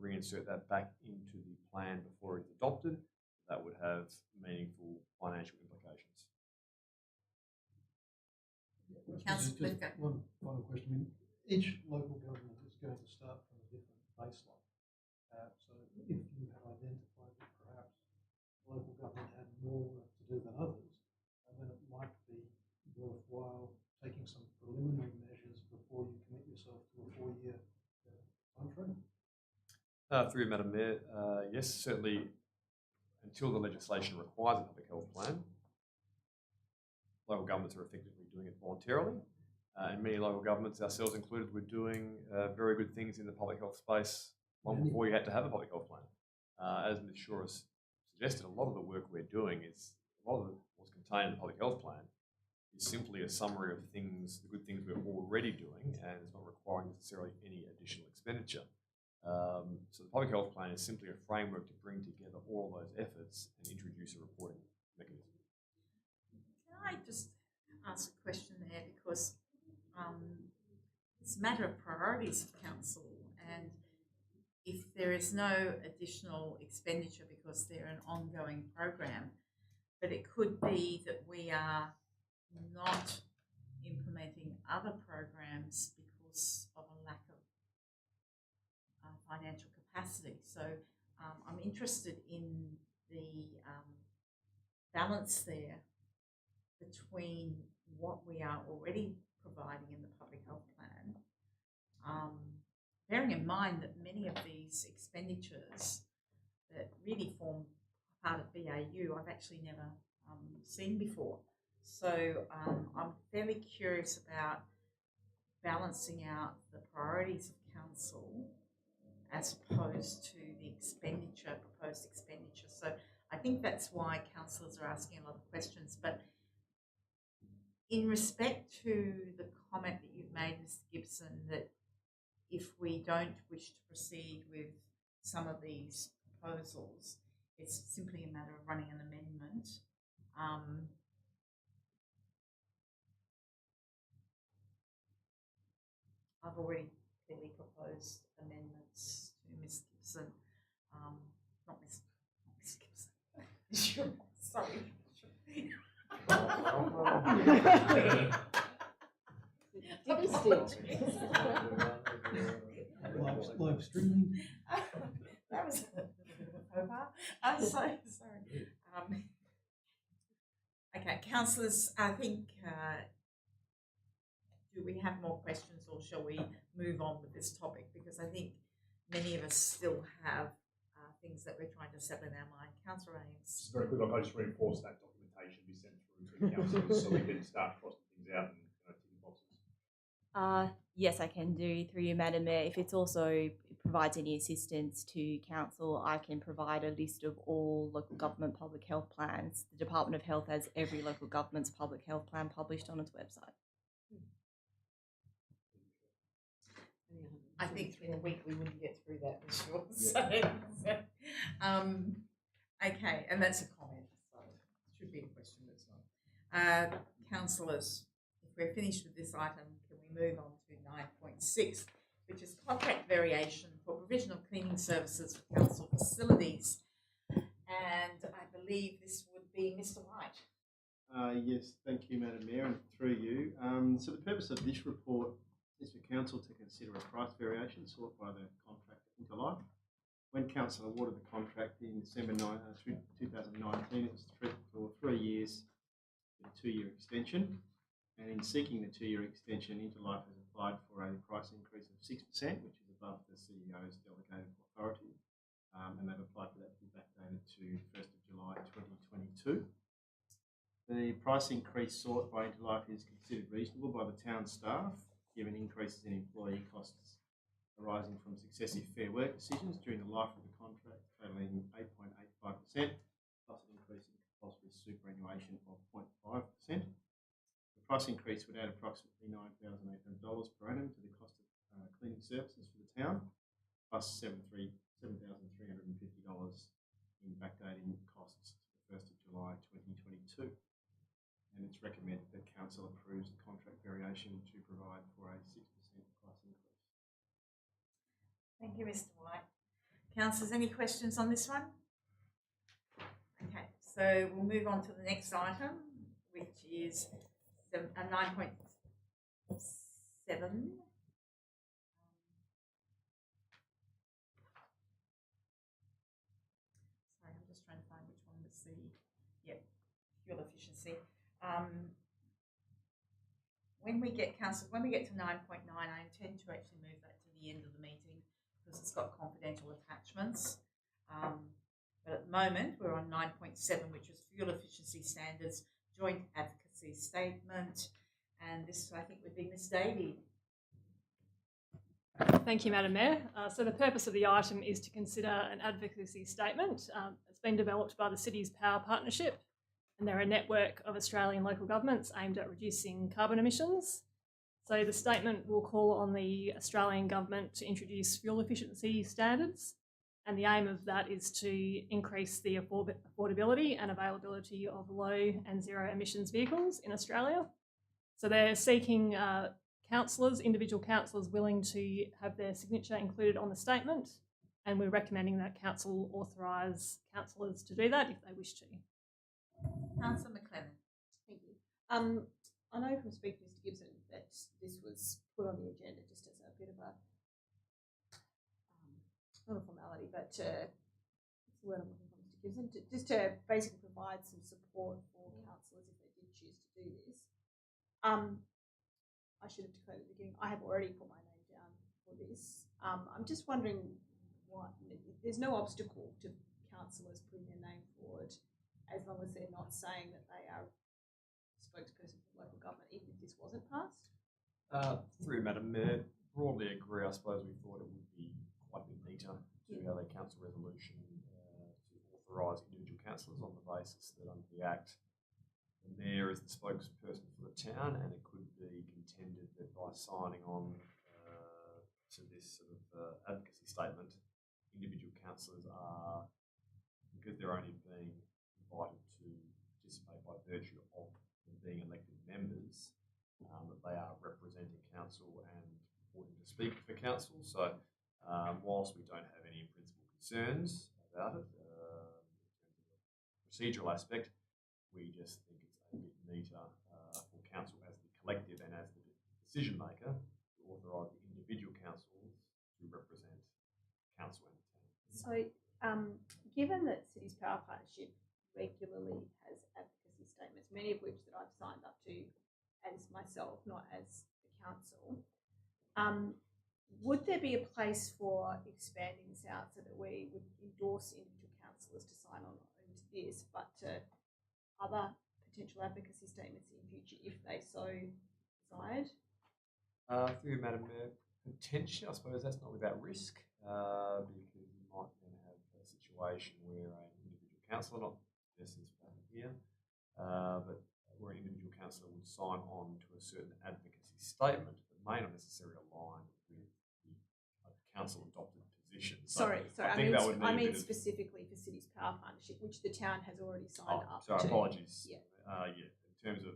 reinsert that back into the plan before it's adopted. That would have meaningful financial implications. Councillor Just Polifka. one final question. I mean, each local government is going to start from a different baseline. So if you have identified that perhaps local government had more work to do than others, then it might be worthwhile taking some preliminary measures before you commit yourself to a 4-year timeframe. Through you, Madam Mayor, yes, certainly until the legislation requires a public health plan, local governments are effectively doing it voluntarily. And many local governments, ourselves included, were doing very good things in the public health space long before you had to have a public health plan. As Ms Shaw has suggested, a lot of the work we're doing is, a lot of what's contained in the public health plan is simply a summary of things, the good things we're already doing, and it's not requiring necessarily any additional expenditure. So the public health plan is simply a framework to bring together all those efforts and introduce a reporting mechanism. Can I just ask a question there, because it's a matter of priorities of council, and if there is no additional expenditure because they're an ongoing program, but it could be that we are not implementing other programs because of a lack of financial capacity. So I'm interested in the balance there between what we are already providing in the public health plan, bearing in mind that many of these expenditures that really form part of BAU I've actually never seen before. So I'm fairly curious about balancing out the priorities of council as opposed to the proposed expenditure. So I think that's why councillors are asking a lot of questions. But in respect to the comment that you've made, Mr Gibson, that if we don't wish to proceed with some of these proposals, it's simply a matter of running an amendment. I've already clearly proposed amendments to Ms Gibson, not Ms Gibson. Sorry. live streaming. That was a bit of a faux pas. Sorry. Okay, councillors, I think, do we have more questions or shall we move on with this topic? Because I think many of us still have things that we're trying to settle in our mind. Councillor Ames. Just very quick, I just reinforce that documentation be sent through to councillors so we can start crossing things out and ticking boxes. Yes, I can do through you, Madam Mayor. If it's also provides any assistance to council, I can provide a list of all local government public health plans. The Department of Health has every local government's public health plan published on its website. I think in a week we wouldn't get through that for sure. Okay, and that's a comment, so it should be a question as well. Councillors, if we're finished with this item, can we move on to 9.6, which is contract variation for provisional cleaning services for council facilities? And I believe this would be Mr. White. Yes, thank you, Madam Mayor, and through you. So the purpose of this report is for council to consider a price variation sought by the contractor Interlife. When council awarded the contract in December 2019, it was for 3 years with a 2-year extension. And in seeking the 2-year extension, Interlife has applied for a price increase of 6%, which is above the CEO's delegated authority. And they've applied for that to be backdated to 1st of July 2022. The price increase sought by Interlife is considered reasonable by the town staff, given increases in employee costs arising from successive fair work decisions during the life of the contract, totaling 8.85%, plus an increase in compulsory superannuation of 0.5%. The price increase would add approximately $9,800 per annum to the cost of cleaning services for the town, plus $7,350 in backdating costs to the 1st of July 2022. And it's recommended that council approves the contract variation to provide for a 6% price increase. Thank you, Mr. White. Councillors, any questions on this one? Okay, so we'll move on to the next item, which is 9.7. Sorry, I'm just trying to find which one was the, fuel efficiency. When we get to 9.9, I intend to actually move that to the end of the meeting because it's got confidential attachments. But at the moment, we're on 9.7, which is fuel efficiency standards, joint advocacy statement, and this, I think, would be Ms. Davey. Thank you, Madam Mayor. So the purpose of the item is to consider an advocacy statement. It's been developed by the Cities Power Partnership, and they're a network of Australian local governments aimed at reducing carbon emissions. So the statement will call on the Australian government to introduce fuel efficiency standards, and the aim of that is to increase the affordability and availability of low and zero emissions vehicles in Australia. So they're seeking individual councillors willing to have their signature included on the statement, and we're recommending that council authorise councillors to do that if they wish to. Councillor McLennan. Thank you. I know from speaking to Mr. Gibson that this was put on the agenda just as a bit of a, not a formality, but what's the word I'm looking for, Mr. Gibson? Just to basically provide some support for councillors if they did choose to do this. I should have declared at the beginning, I have already put my name down for this. I'm just wondering why there's no obstacle to councillors putting their name forward as long as they're not saying that they are a spokesperson for local government, even if this wasn't passed? Through Madam Mayor, broadly agree. I suppose we thought it would be quite a bit neater to have a council resolution to authorise individual councillors on the basis that under the Act, the Mayor is the spokesperson for the town, and it could be contended that by signing on to this sort of advocacy statement, individual councillors are, because they're only being invited to participate by virtue of them being elected members, that they are representing council and purporting to speak for council. So whilst we don't have any principal concerns about it in terms of the procedural aspect, we just think it's a bit neater for council as the collective and as the decision maker to authorise the individual councils to represent council and the town. So, given that Cities Power Partnership regularly has advocacy statements, many of which that I've signed up to as myself, not as the council, would there be a place for expanding this out so that we would endorse individual councillors to sign on to this, but to other potential advocacy statements in future if they so desired? Through you, Madam Mayor, potentially, I suppose that's not without risk, because you might then have a situation where an individual councillor, not just this one here, but where an individual councillor would sign on to a certain advocacy statement that may not necessarily align with the council adopted position. So Sorry, I think that would need I a mean bit of- specifically for Cities Power Partnership, which the town has already signed up so to. apologies. Yeah. Yeah, in terms of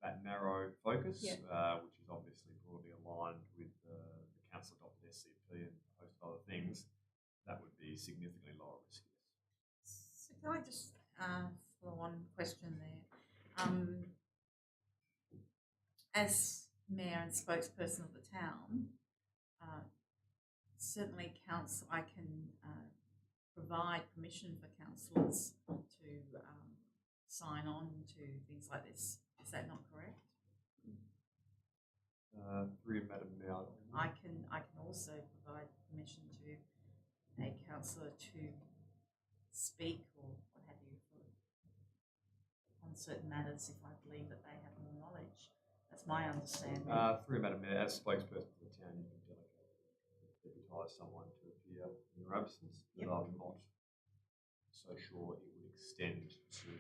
that narrow focus, Yeah. which is obviously broadly aligned with the council adopted SCP and a host of other things, that would be significantly lower risk. So can I just follow on question there? As mayor and spokesperson of the town, certainly I can provide permission for councillors to sign on to things like this. Is that not correct? Through you, Madam Mayor, I can also provide permission to a councillor to speak or what have you on certain matters if I believe that they have more knowledge. That's my understanding. through you, Madam Mayor, as spokesperson for the town, you can deputise someone to appear in your absence, but I'm not so sure it would extend to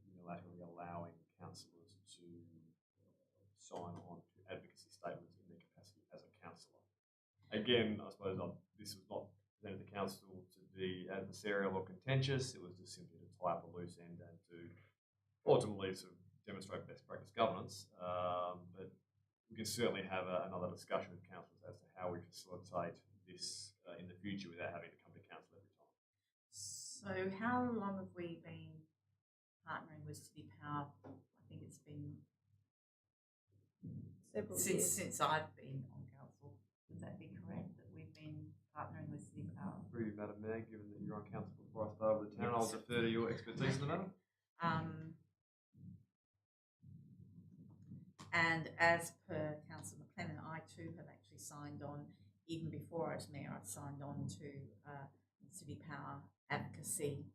unilaterally allowing councillors to sign on to advocacy statements in their capacity as a councillor. Again, I suppose this was not presented to the council to be adversarial or contentious. It was just simply to tie up a loose end and to ultimately sort of demonstrate best practice governance. But we can certainly have another discussion with councillors as to how we facilitate this in the future without having to come to council every time. So how long have we been partnering with City Power? I think it's been Several years. since I've been on council. Would that be correct, that we've been partnering with City Power? Through you, Madam Mayor, given that you're on council before I started the town, I'll defer to your expertise in the matter. And as per Councillor McLennan, I too have actually signed on, even before I was mayor, I've signed on to City Power advocacy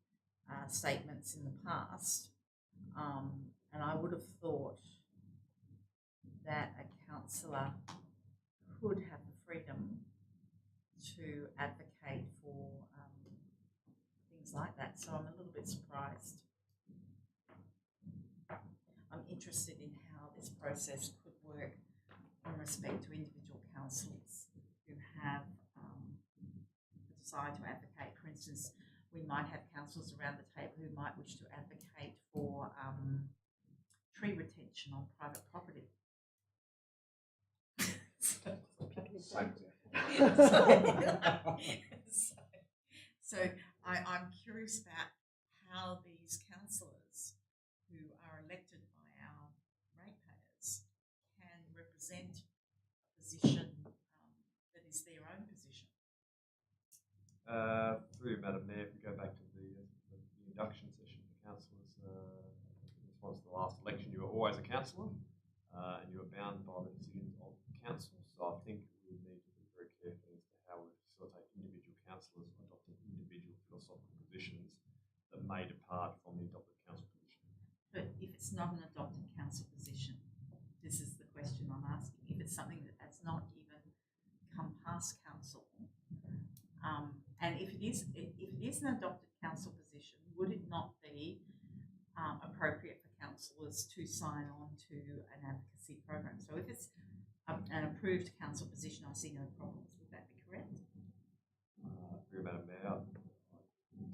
statements in the past. And I would have thought that a councillor could have the freedom to advocate for things like that. So I'm a little bit surprised. I'm interested in how this process could work in respect to individual councillors who have the desire to advocate. For instance, we might have councillors around the table who might wish to advocate for tree retention on private property. So I'm curious about how these councillors who are elected by our ratepayers can represent a position that is their own position. Through you, Madam Mayor, if we go back to the induction session for councillors, in response to the last election, you were always a councillor and you were bound by the decisions of the council. So I think we need to be very careful as to how we facilitate individual councillors adopting individual philosophical positions that may depart from the adopted council position. But if it's not an adopted council position, this is the question I'm asking. If it's something that's not even come past council, and if it is an adopted council position, would it not be appropriate for councillors to sign on to an advocacy program? So if it's an approved council position, I see no problems. Would that be correct? Through you, Madam Mayor, I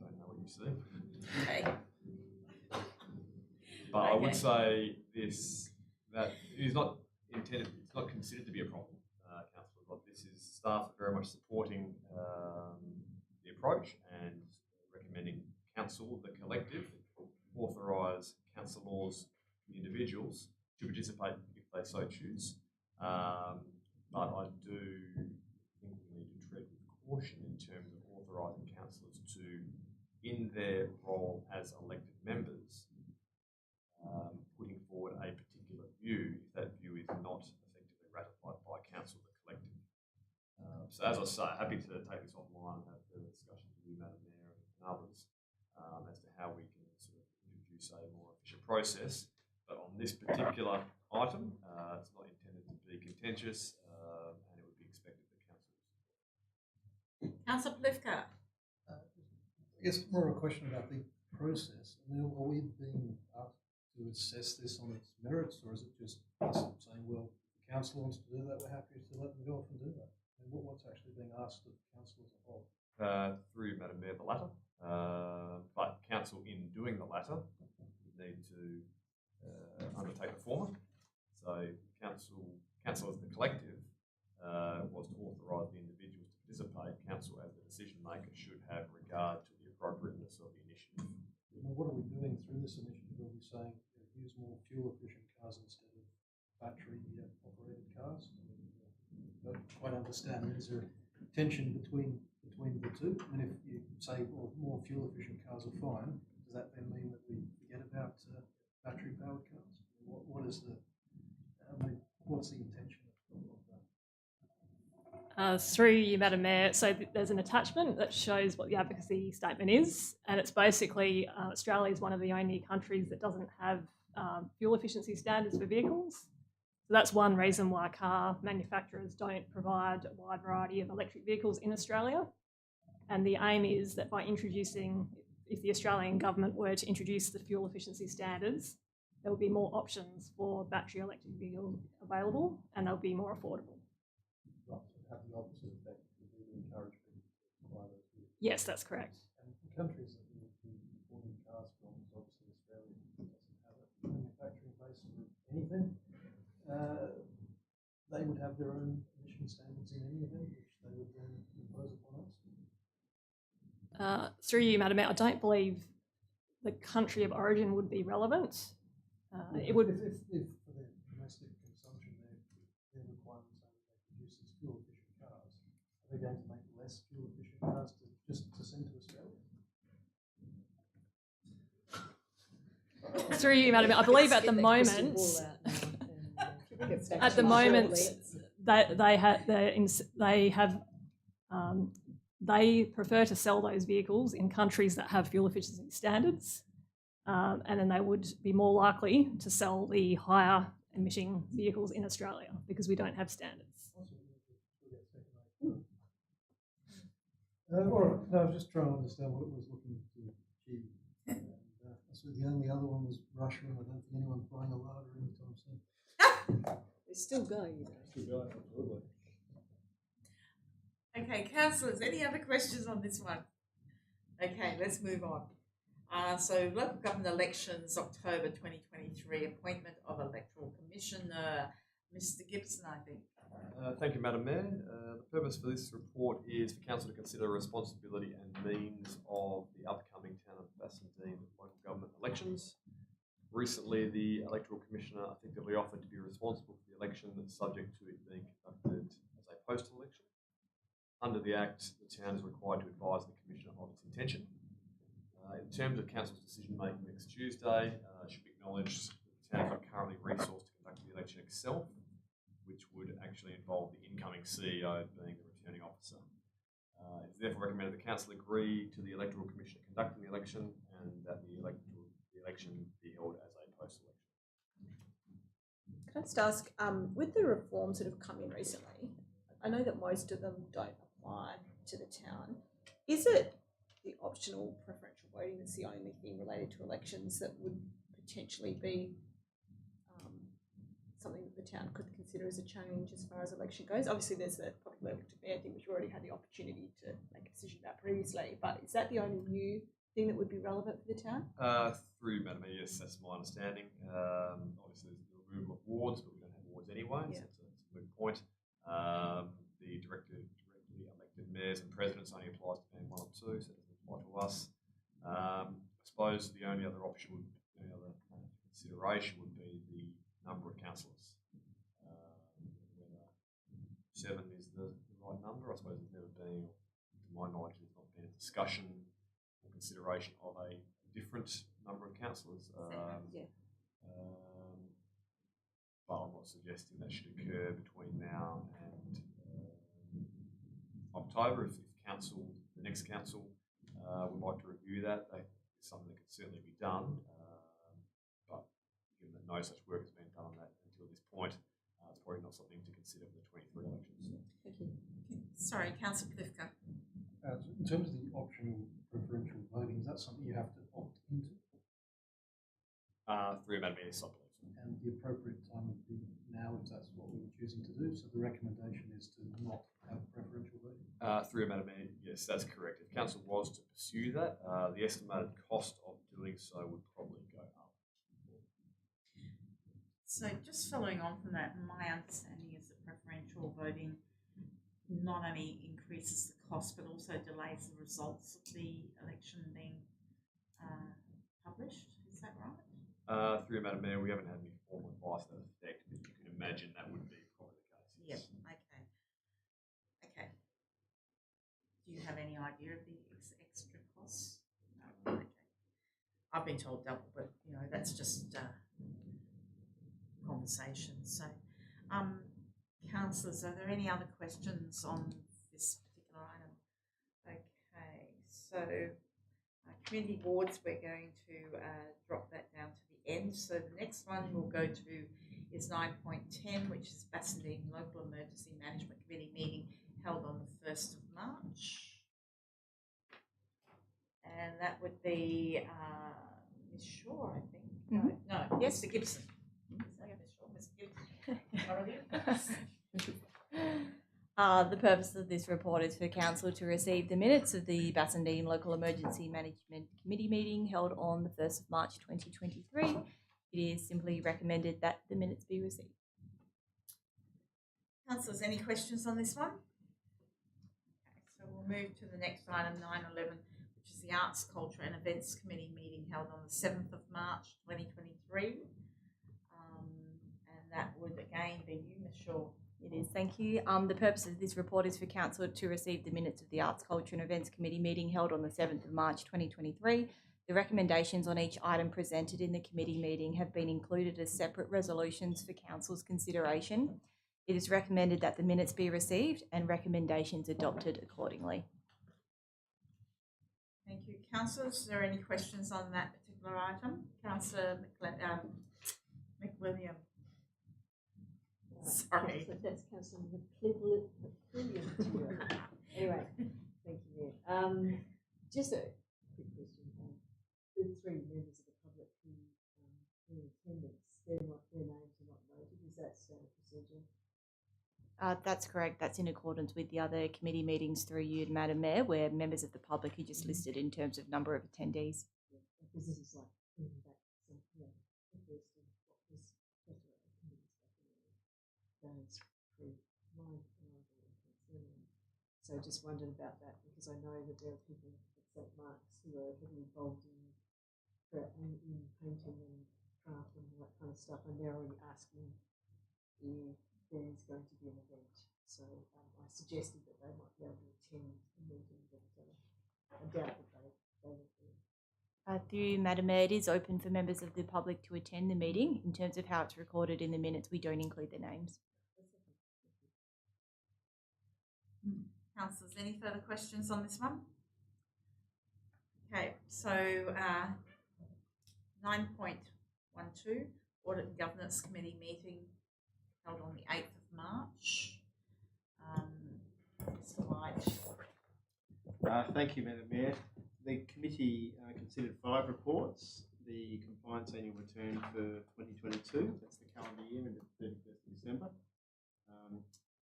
don't know what you see. Okay. But I would say this, that it is not intended, it's not considered to be a problem, councillors. Like this is staff very much supporting the approach and recommending council, the collective, authorise councillors, individuals to participate if they so choose but I do think we need to tread with caution in terms of authorising councillors to, in their role as elected members, putting forward a particular view if that view is not effectively ratified by council, the collective. So as I say, happy to take this offline and have further discussions with you, Madam Mayor, and others as to how we can sort of introduce a more efficient process. But on this particular item, it's not intended to be contentious, and it would be expected that council would support. Councillor Plivka. I guess more a question about the process. I mean, are we being asked to assess this on its merits, or is it just us saying, well, the council wants to do that, we're happy to let them go off and do that? I mean, what's actually being asked of council as a whole? Through Madam Mayor, the latter. But council, in doing the latter, need to undertake the former. So council as the collective was to authorise the individuals to participate. Council as the decision maker should have regard to the appropriateness of the initiative. Well, what are we doing through this initiative? Are we saying use more fuel efficient cars instead of battery operated cars? I don't quite understand. Is there tension between the two? I mean, if you say, well, more fuel efficient cars are fine, does that then mean that we forget about battery powered cars? What is the? I mean, what's the intention of that? Through you, Madam Mayor, so there's an attachment that shows what the advocacy statement is, and it's basically Australia is one of the only countries that doesn't have fuel efficiency standards for vehicles. So that's one reason why car manufacturers don't provide a wide variety of electric vehicles in Australia. And the aim is that by introducing, if the Australian government were to introduce the fuel efficiency standards, there will be more options for battery electric vehicles available, and they'll be more affordable. Right, so have the opposite effect to encourage people to buy those vehicles. Yes, that's correct. And countries that we would be importing cars from, obviously Australia doesn't have a manufacturing base for anything. They would have their own emission standards in any event, which they would then impose upon us. Through you, Madam Mayor, I don't believe the country of origin would be relevant. It would. If for their domestic consumption, their requirements are that they produce these fuel efficient cars, are they going to make less fuel efficient cars to send to Australia? Through you, Madam Mayor, I believe at the moment, they prefer to sell those vehicles in countries that have fuel efficiency standards, and then they would be more likely to sell the higher emitting vehicles in Australia because we don't have standards. All right, no, I was just trying to understand what it was looking to achieve. So the only other one was Russia, and I don't think anyone's buying a Lada anytime soon. It's still going, you know. Still going, absolutely. Okay, councillors, any other questions on this one? Okay, let's move on. So local government elections, October 2023, appointment of electoral commissioner, Mr. Gibson, I think. Thank you, Madam Mayor. The purpose for this report is for Council to consider responsibility and means of the upcoming town of Bassendean local government elections. Recently, the Electoral Commissioner effectively offered to be responsible for the election that's subject to it being conducted as a postal election. Under the Act, the town is required to advise the Commissioner of its intention. In terms of Council's decision making next Tuesday, it should be acknowledged that the town is not currently resourced to conduct the election itself, which would actually involve the incoming CEO being the returning officer. It is therefore recommended the Council agree to the Electoral Commissioner conducting the election and that the election be held as a postal election. Can I just ask, with the reforms that have come in recently, I know that most of them don't apply to the town. Is it the optional preferential voting that's the only thing related to elections that would potentially be something that the town could consider as a change as far as election goes? Obviously, there's the popular vote to mayor thing, which we already had the opportunity to make a decision about previously, but is that the only new thing that would be relevant for the town? Through Madam Mayor, yes, that's my understanding. Obviously, there's the removal of wards, but we don't have wards anyway, so it's a moot point. The directly elected mayors and presidents only applies to band 1 or 2, so it doesn't apply to us. I suppose the only other option would, the only other consideration would be the number of councillors. 7 is the right number. I suppose there's never been, to my knowledge, there's not been a discussion or consideration of a different number of councillors. Yeah. But I'm not suggesting that should occur between now and October. If council, the next council, would like to review that, it's something that can certainly be done. But given that no such work has been done on that until this point, it's probably not something to consider for the 23 elections. Thank you. Sorry, Councillor Clifton. In terms of the optional preferential voting, is that something you have to opt into? Through Madam Mayor, yes, I believe so. And the appropriate time would be now if that's what we were choosing to do. So the recommendation is to not have preferential voting. Through Madam Mayor, yes, that's correct. If council was to pursue that, the estimated cost of doing so would probably go up. So just following on from that, my understanding is that preferential voting not only increases the cost but also delays the results of the election being published. Is that right? Through Madam Mayor, we haven't had any formal advice to that effect, but you can imagine that would be probably the case. Yep. Yes. Okay. Okay. Do you have any idea of the extra costs? No. Okay. I've been told double, but you know that's just conversation. So, councillors, are there any other questions on this particular item? Okay. So, community boards, we're going to drop that down to the end. So the next one we'll go to is 9.10, which is Bassendean Local Emergency Management Committee meeting held on the 1st of March. And that would be Ms. Shaw, I think. No, yes, Mr. Gibson. Is that Ms. Shaw? Mr. Gibson. One of you? The purpose of this report is for Council to receive the minutes of the Bassendean Local Emergency Management Committee meeting held on the 1st of March 2023. It is simply recommended that the minutes be received. Councillors, any questions on this one? Okay, so we'll move to the next item, 9.11, which is the Arts, Culture and Events Committee meeting held on the 7th of March 2023. And that would again be you, Ms. Shaw. It is, thank you. The purpose of this report is for Council to receive the minutes of the Arts, Culture and Events Committee meeting held on the 7th of March 2023. The recommendations on each item presented in the committee meeting have been included as separate resolutions for Council's consideration. It is recommended that the minutes be received and recommendations adopted accordingly. Thank you. Councillors, is there any questions on that particular item? Councillor McWilliam. Sorry. That's Councillor McWilliam. Anyway, thank you, Mayor. Just a quick question. The 3 members of the public who were in attendance, their names are not noted. Is that standard procedure? That's correct. That's in accordance with the other committee meetings through you, Madam Mayor, where members of the public are just listed in terms of number of attendees. Yeah, because this is like bringing back some, the first of what was committees back in the days pre my arrival in Tanzania. So I just wondered about that because I know that there are people at St Mark's who are heavily involved in painting and craft and all that kind of stuff, and they're already asking if there is going to be an event. So I suggested that they might be able to attend the meeting, but I doubt that they will be. Through Madam Mayor, it is open for members of the public to attend the meeting. In terms of how it's recorded in the minutes, we don't include their names. Councillors, any further questions on this one? Okay, so 9.12, Audit and Governance Committee meeting held on the 8th of March. Mr. White. Thank you, Madam Mayor. The committee considered 5 reports. The compliance annual return for 2022, that's the calendar year ended 31st of December.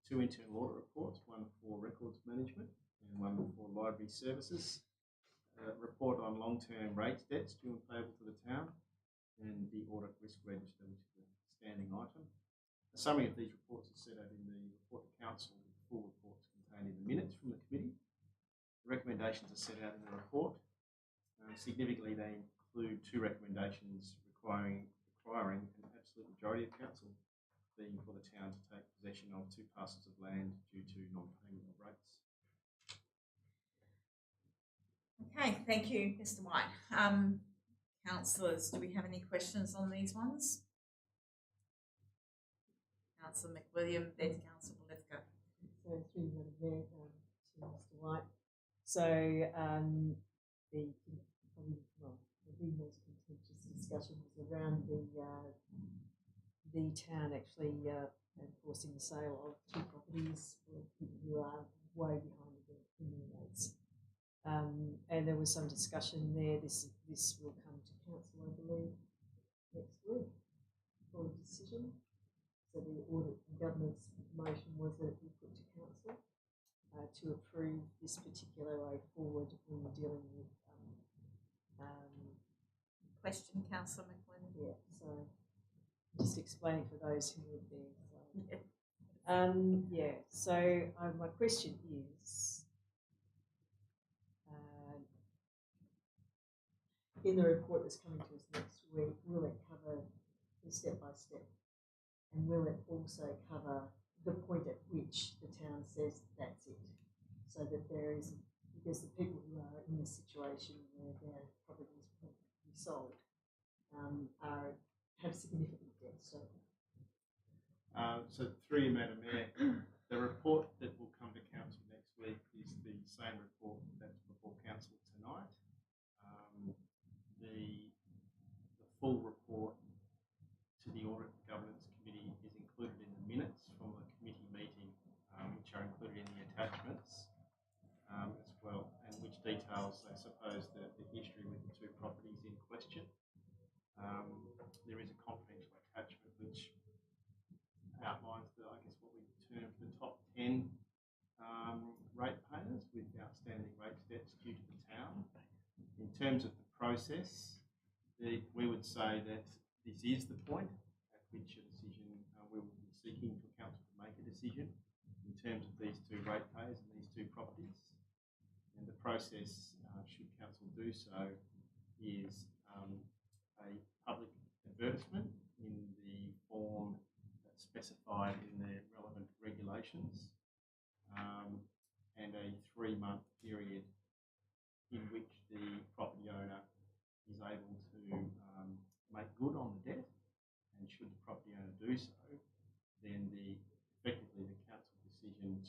2 internal audit reports, one for records management and one for library services. Report on long-term rates debts due and payable to the town, and the audit risk register, which is a standing item. A summary of these reports is set out in the report to council, with full reports contained in the minutes from the committee. The recommendations are set out in the report. Significantly, they include 2 recommendations requiring an absolute majority of council being for the town to take possession of 2 parcels of land due to non-payment of rates. Okay, thank you, Mr. White. Councillors, do we have any questions on these ones? Councillor McWilliam, then Councillor Bolithka. So through you, Madam Mayor, to Mr. White. So the most contentious discussion was around the town actually enforcing the sale of 2 properties for people who are way behind in their rates. And there was some discussion there. This will come to council, I believe, next week for a decision. So the audit and governance motion was that it be put to council to approve this particular way forward in dealing with. Question, Councillor McLennan. Yeah, so just explaining for those who were there. So, my question is, in the report that's coming to us next week, will it cover the step by step? And will it also cover the point at which the town says that's it? So that there is, because the people who are in this situation where their properties want to be sold have significant debt. So through you, Madam Mayor, the report that will come to council next week is the same report that's before council tonight. The full report to the Audit and Governance Committee is included in the minutes from the committee meeting, which are included in the attachments as well, and which details, I suppose, the history with the 2 properties in question. There is a confidential attachment which outlines what we term the top 10 ratepayers with outstanding rate debts due to the town. In terms of the process, we would say that this is the point at which a decision we will be seeking for council to make a decision in terms of these 2 ratepayers and these 2 properties. And the process, should council do so, is a public advertisement in the form that's specified in the relevant regulations, and a 3-month period in which the property owner is able to make good on the debt. And should the property owner do so, then effectively the council decision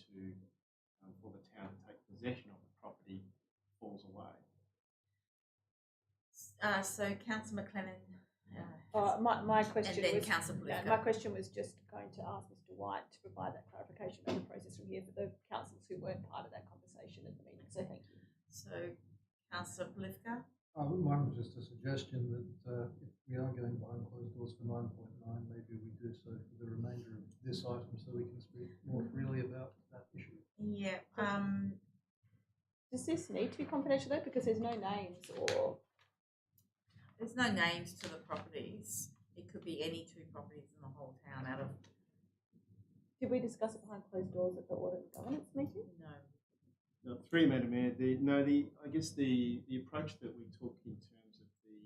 for the town to take possession of the property falls away. So Councillor McLennan. My question and then was, Councillor Bolithka. my question was just going to ask Mr. White to provide that clarification of the process from here for the councillors who weren't part of that conversation at the meeting. So thank you. So Councillor Bolithka. Mine was just a suggestion that if we are going behind closed doors for 9.9, maybe we do so for the remainder of this item so we can speak more freely about that issue. Yeah. Does this need to be confidential though? Because there's no names or. There's no names to the properties. It could be any 2 properties in the whole town out of. Did we discuss it behind closed doors at the Audit and Governance meeting? No. Through Madam Mayor, I guess the approach that we took in terms of the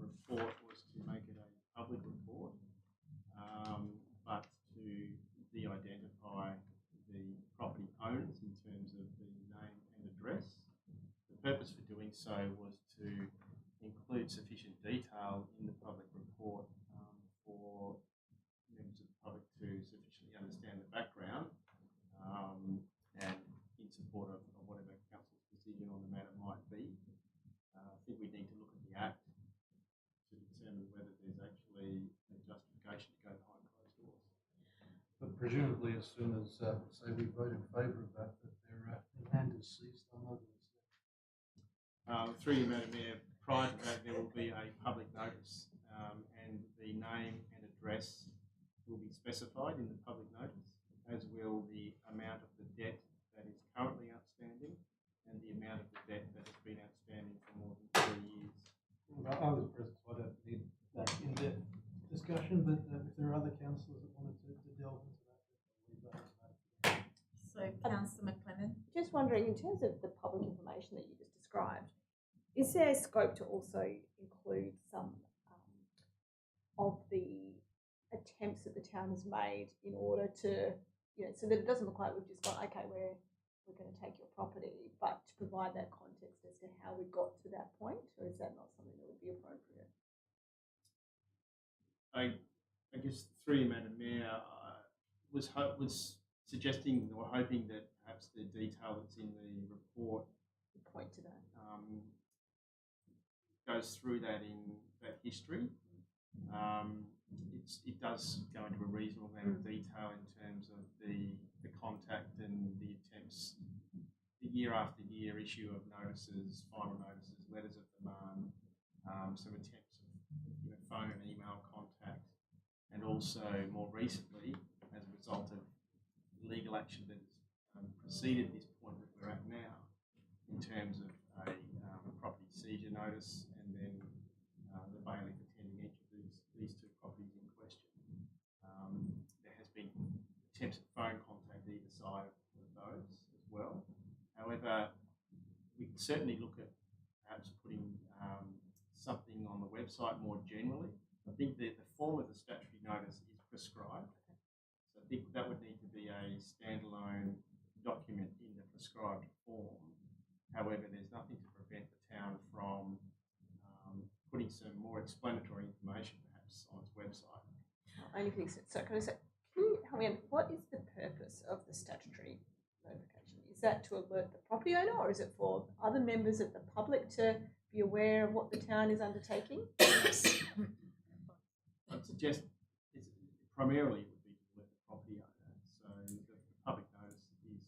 report was to make it a public report, but to de-identify the property owners in terms of the name and address. The purpose for doing so was to include sufficient detail in the public report for members of the public to sufficiently understand the background and in support of whatever council's decision on the matter might be. I think we need to look at the Act to determine whether there's actually a justification to go behind closed doors. But presumably as soon as, say, we vote in favour of that their land is seized, I know that it's there. Through you, Madam Mayor, prior to that there will be a public notice and the name and address will be specified in the public notice, as will the amount of the debt that is currently outstanding and the amount of the debt that has been outstanding for more than 3 years. I was present, so I don't need that in-depth discussion, but if there are other councillors that wanted to delve into that, I'll leave that as that. So Councillor McLennan. Just wondering, in terms of the public information that you just described, is there scope to also include some of the attempts that the town has made in order to, so that it doesn't look like we've just gone, okay, we're going to take your property, but to provide that context as to how we got to that point, or is that not something that would be appropriate? I guess through you, Madam Mayor, was suggesting or hoping that perhaps the detail that's in the report Would point to that. Goes through that in that history. It does go into a reasonable amount of detail in terms of the contact and the attempts, the year after year issue of notices, final notices, letters of demand, some attempts of phone and email contact, and also more recently, as a result of legal action that has preceded this point that we're at now, in terms of a property seizure notice and then the bailiff attending each of these two properties in question. There has been attempts at phone contact either side of those as well. However, we can certainly look at perhaps putting something on the website more generally. I think that the form of the statutory notice is prescribed. So I think that would need to be a standalone document in the prescribed form. However, there's nothing to prevent the town from putting some more explanatory information perhaps on its website. I only think so. So can I say, can you help me on what is the purpose of the statutory notification? Is that to alert the property owner, or is it for other members of the public to be aware of what the town is undertaking? I'd suggest it's primarily it would be to alert the property owner. So the public notice is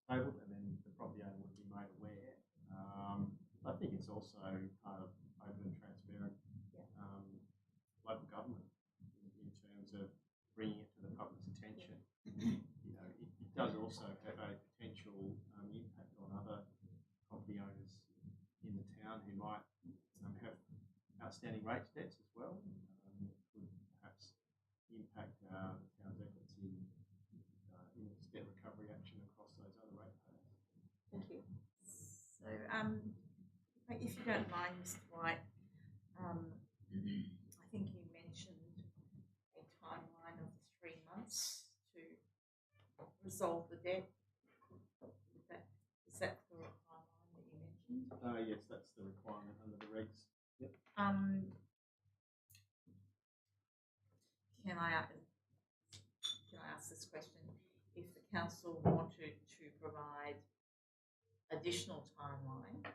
tabled, and then the property owner would be made aware. I think it's also part of open and transparent local government in terms of bringing it to the public's attention. It does also have a potential impact on other property owners in the town who might have outstanding rates debts as well. It could perhaps impact the town's efforts in its debt recovery action across those other ratepayers. Thank you. So, if you don't mind, Mr. White, I think you mentioned a timeline of 3 months to resolve the debt. Is that the timeline that you mentioned? Yes, that's the requirement under the regs. Yep. Can I ask this question? If the council wanted to provide additional timeline,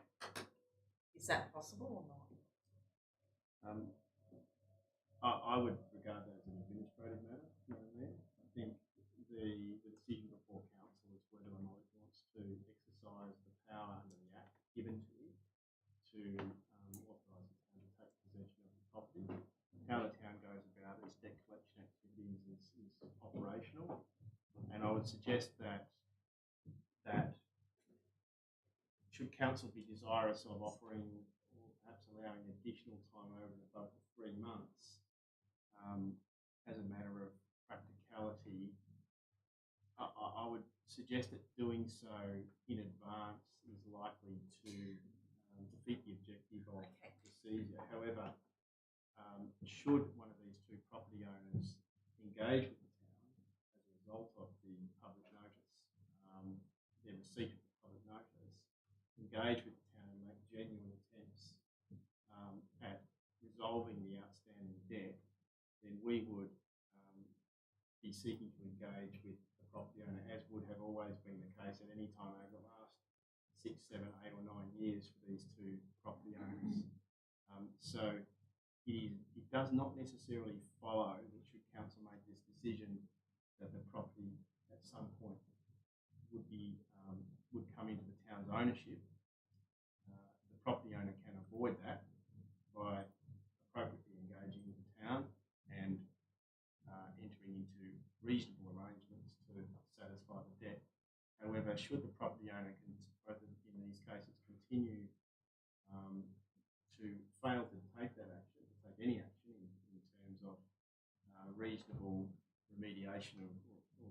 is that possible or not? I would regard that as an administrative matter, Madam Mayor. I think the decision before council is whether or not it wants to exercise the power under the Act given to it to authorise the town to take possession of the property. How the town goes about its debt collection activities is operational, and I would suggest that should council be desirous of offering or perhaps allowing additional time over and above the 3 months, as a matter of practicality, I would suggest that doing so in advance is likely to defeat the objective of the seizure. However, should one of these two property owners engage with the town as a result of the public notice, their receipt of the public notice, engage with the town and make genuine attempts at resolving the outstanding debt, then we would be seeking to engage with the property owner, as would have always been the case at any time over the last 6, 7, 8 or 9 years for these two property owners. So it does not necessarily follow that should council make this decision that the property at some point would come into the town's ownership. The property owner can avoid that by appropriately engaging with the town and entering into reasonable arrangements to satisfy the debt. However, should the property owner, both in these cases, continue to fail to take that action, to take any action in terms of reasonable remediation or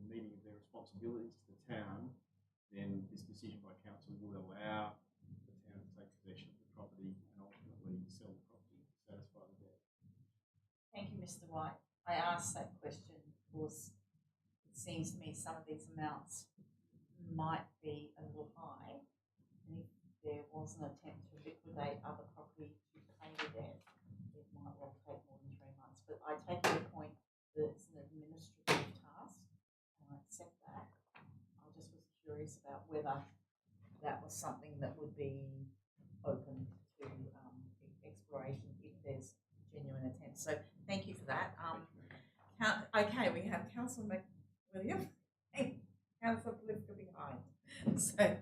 meeting of their responsibilities to the town, then this decision by council would allow the town to take possession of the property and ultimately sell the property to satisfy the debt. Thank you, Mr. White. I asked that question because it seems to me some of these amounts might be a little high. And if there was an attempt to liquidate other property to pay the debt, it might well take more than 3 months. But I take your point that it's an administrative task, and I accept that. I just was curious about whether that was something that would be open to exploration if there's genuine attempts. So thank you for that. Okay, we have Councillor McWilliam and Councillor Clifton behind. So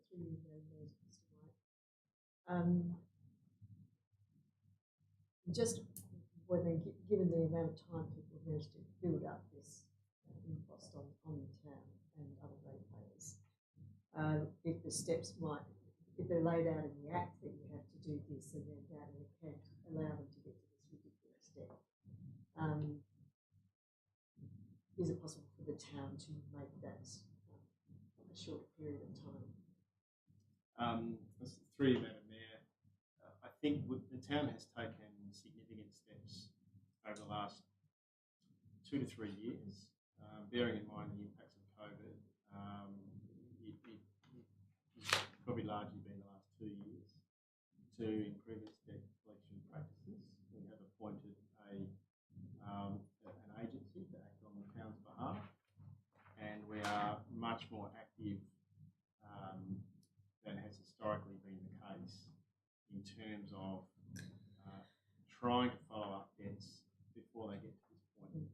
Through you, Mr. White. Just whether, given the amount of time people have managed to build up this impost on the town and other ratepayers, if the steps if they're laid out in the Act that you have to do this and then that, and it can't allow them to get to this ridiculous step, is it possible for the town to make that a shorter period of time? Through you, Madam Mayor, I think the town has taken significant steps over the last 2 to 3 years, bearing in mind the impacts of COVID. It's probably largely been the last 2 years to improve its debt collection practices. We have appointed an agency to act on the town's behalf, and we are much more active than has historically been the case in terms of trying to follow up debts before they get to this point.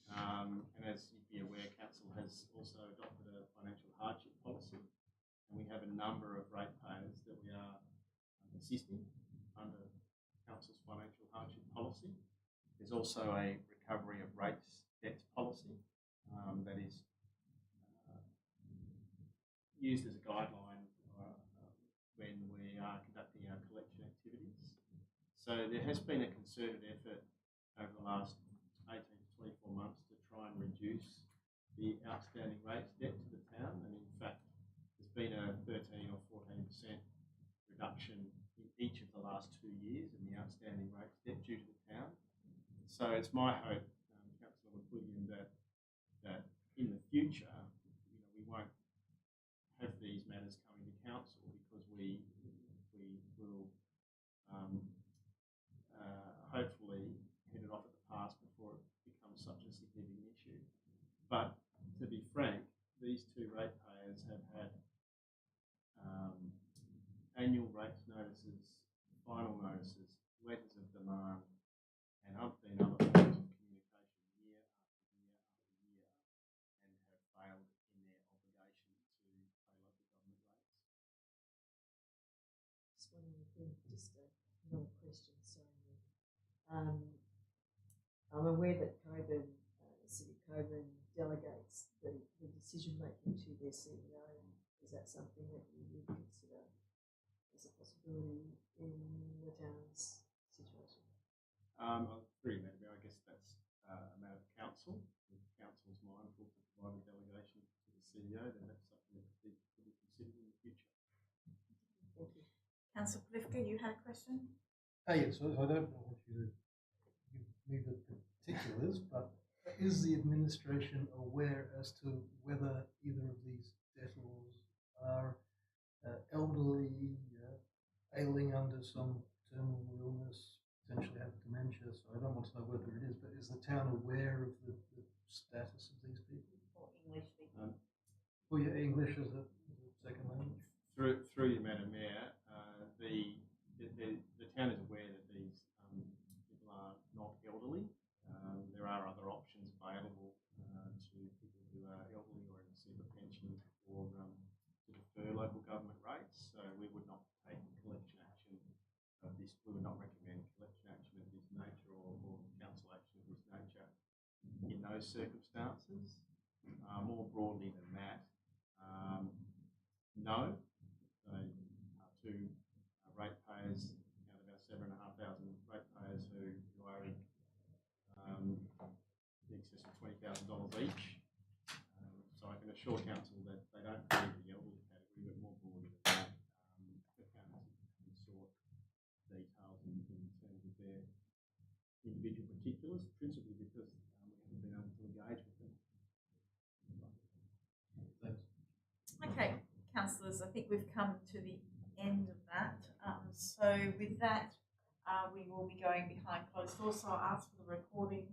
And as you'd be aware, Council has also adopted a financial hardship policy, and we have a number of ratepayers that we are assisting under Council's financial hardship policy. There's also a recovery of rates debts policy that is used as a guideline when we are conducting our collection activities. So there has been a concerted effort over the last 18 to 24 months to try and reduce the outstanding rates debt to the town, and in fact there's been a 13 or 14% reduction in each of the last 2 years in the outstanding rates debt due to the town. So it's my hope, Councillor McWilliam, that in the future, we won't have these matters coming to council because we will hopefully head it off at the pass before it becomes such a significant issue. But to be frank, these two ratepayers have had annual rates notices, final notices, letters of demand, and umpteen other forms of communication year after year after year, and have failed in their obligation to pay local government rates. Just wondering if just another question, sorry. I'm aware that Coburn, City of Coburn delegates the decision making to their CEO. Is that something that you would consider as a possibility in the town's situation? Through you, Madam Mayor, I guess that's a matter of council. If council's mindful to provide a delegation to the CEO, then that's something that could be considered in the future. Thank you. Councillor Clifton, you had a question? Yes, so I don't want you to give me the particulars, but is the administration aware as to whether either of these debtors are elderly, ailing under some terminal illness, potentially have dementia? So I don't want to know whether it is, but is the town aware of the status of these people? Or English speaking? Oh yeah, English as a second language. Through you, Madam Mayor, the town is aware that these people are not elderly. There are other options available to people who are elderly or in receive a pension or to defer local government rates. So we would not take collection action of this. We would not recommend collection action of this nature or council action of this nature in those circumstances. More broadly than that, no. So two ratepayers out of our 7,500 ratepayers who are in excess of $20,000 each. So I can assure council that they don't fall into the elderly category, but more broadly than that, the town hasn't sought details in terms of their individual particulars, principally because we haven't been able to engage with them. Okay, councillors, I think we've come to the end of that. So with that, we will be going behind closed doors. So I'll ask for the recording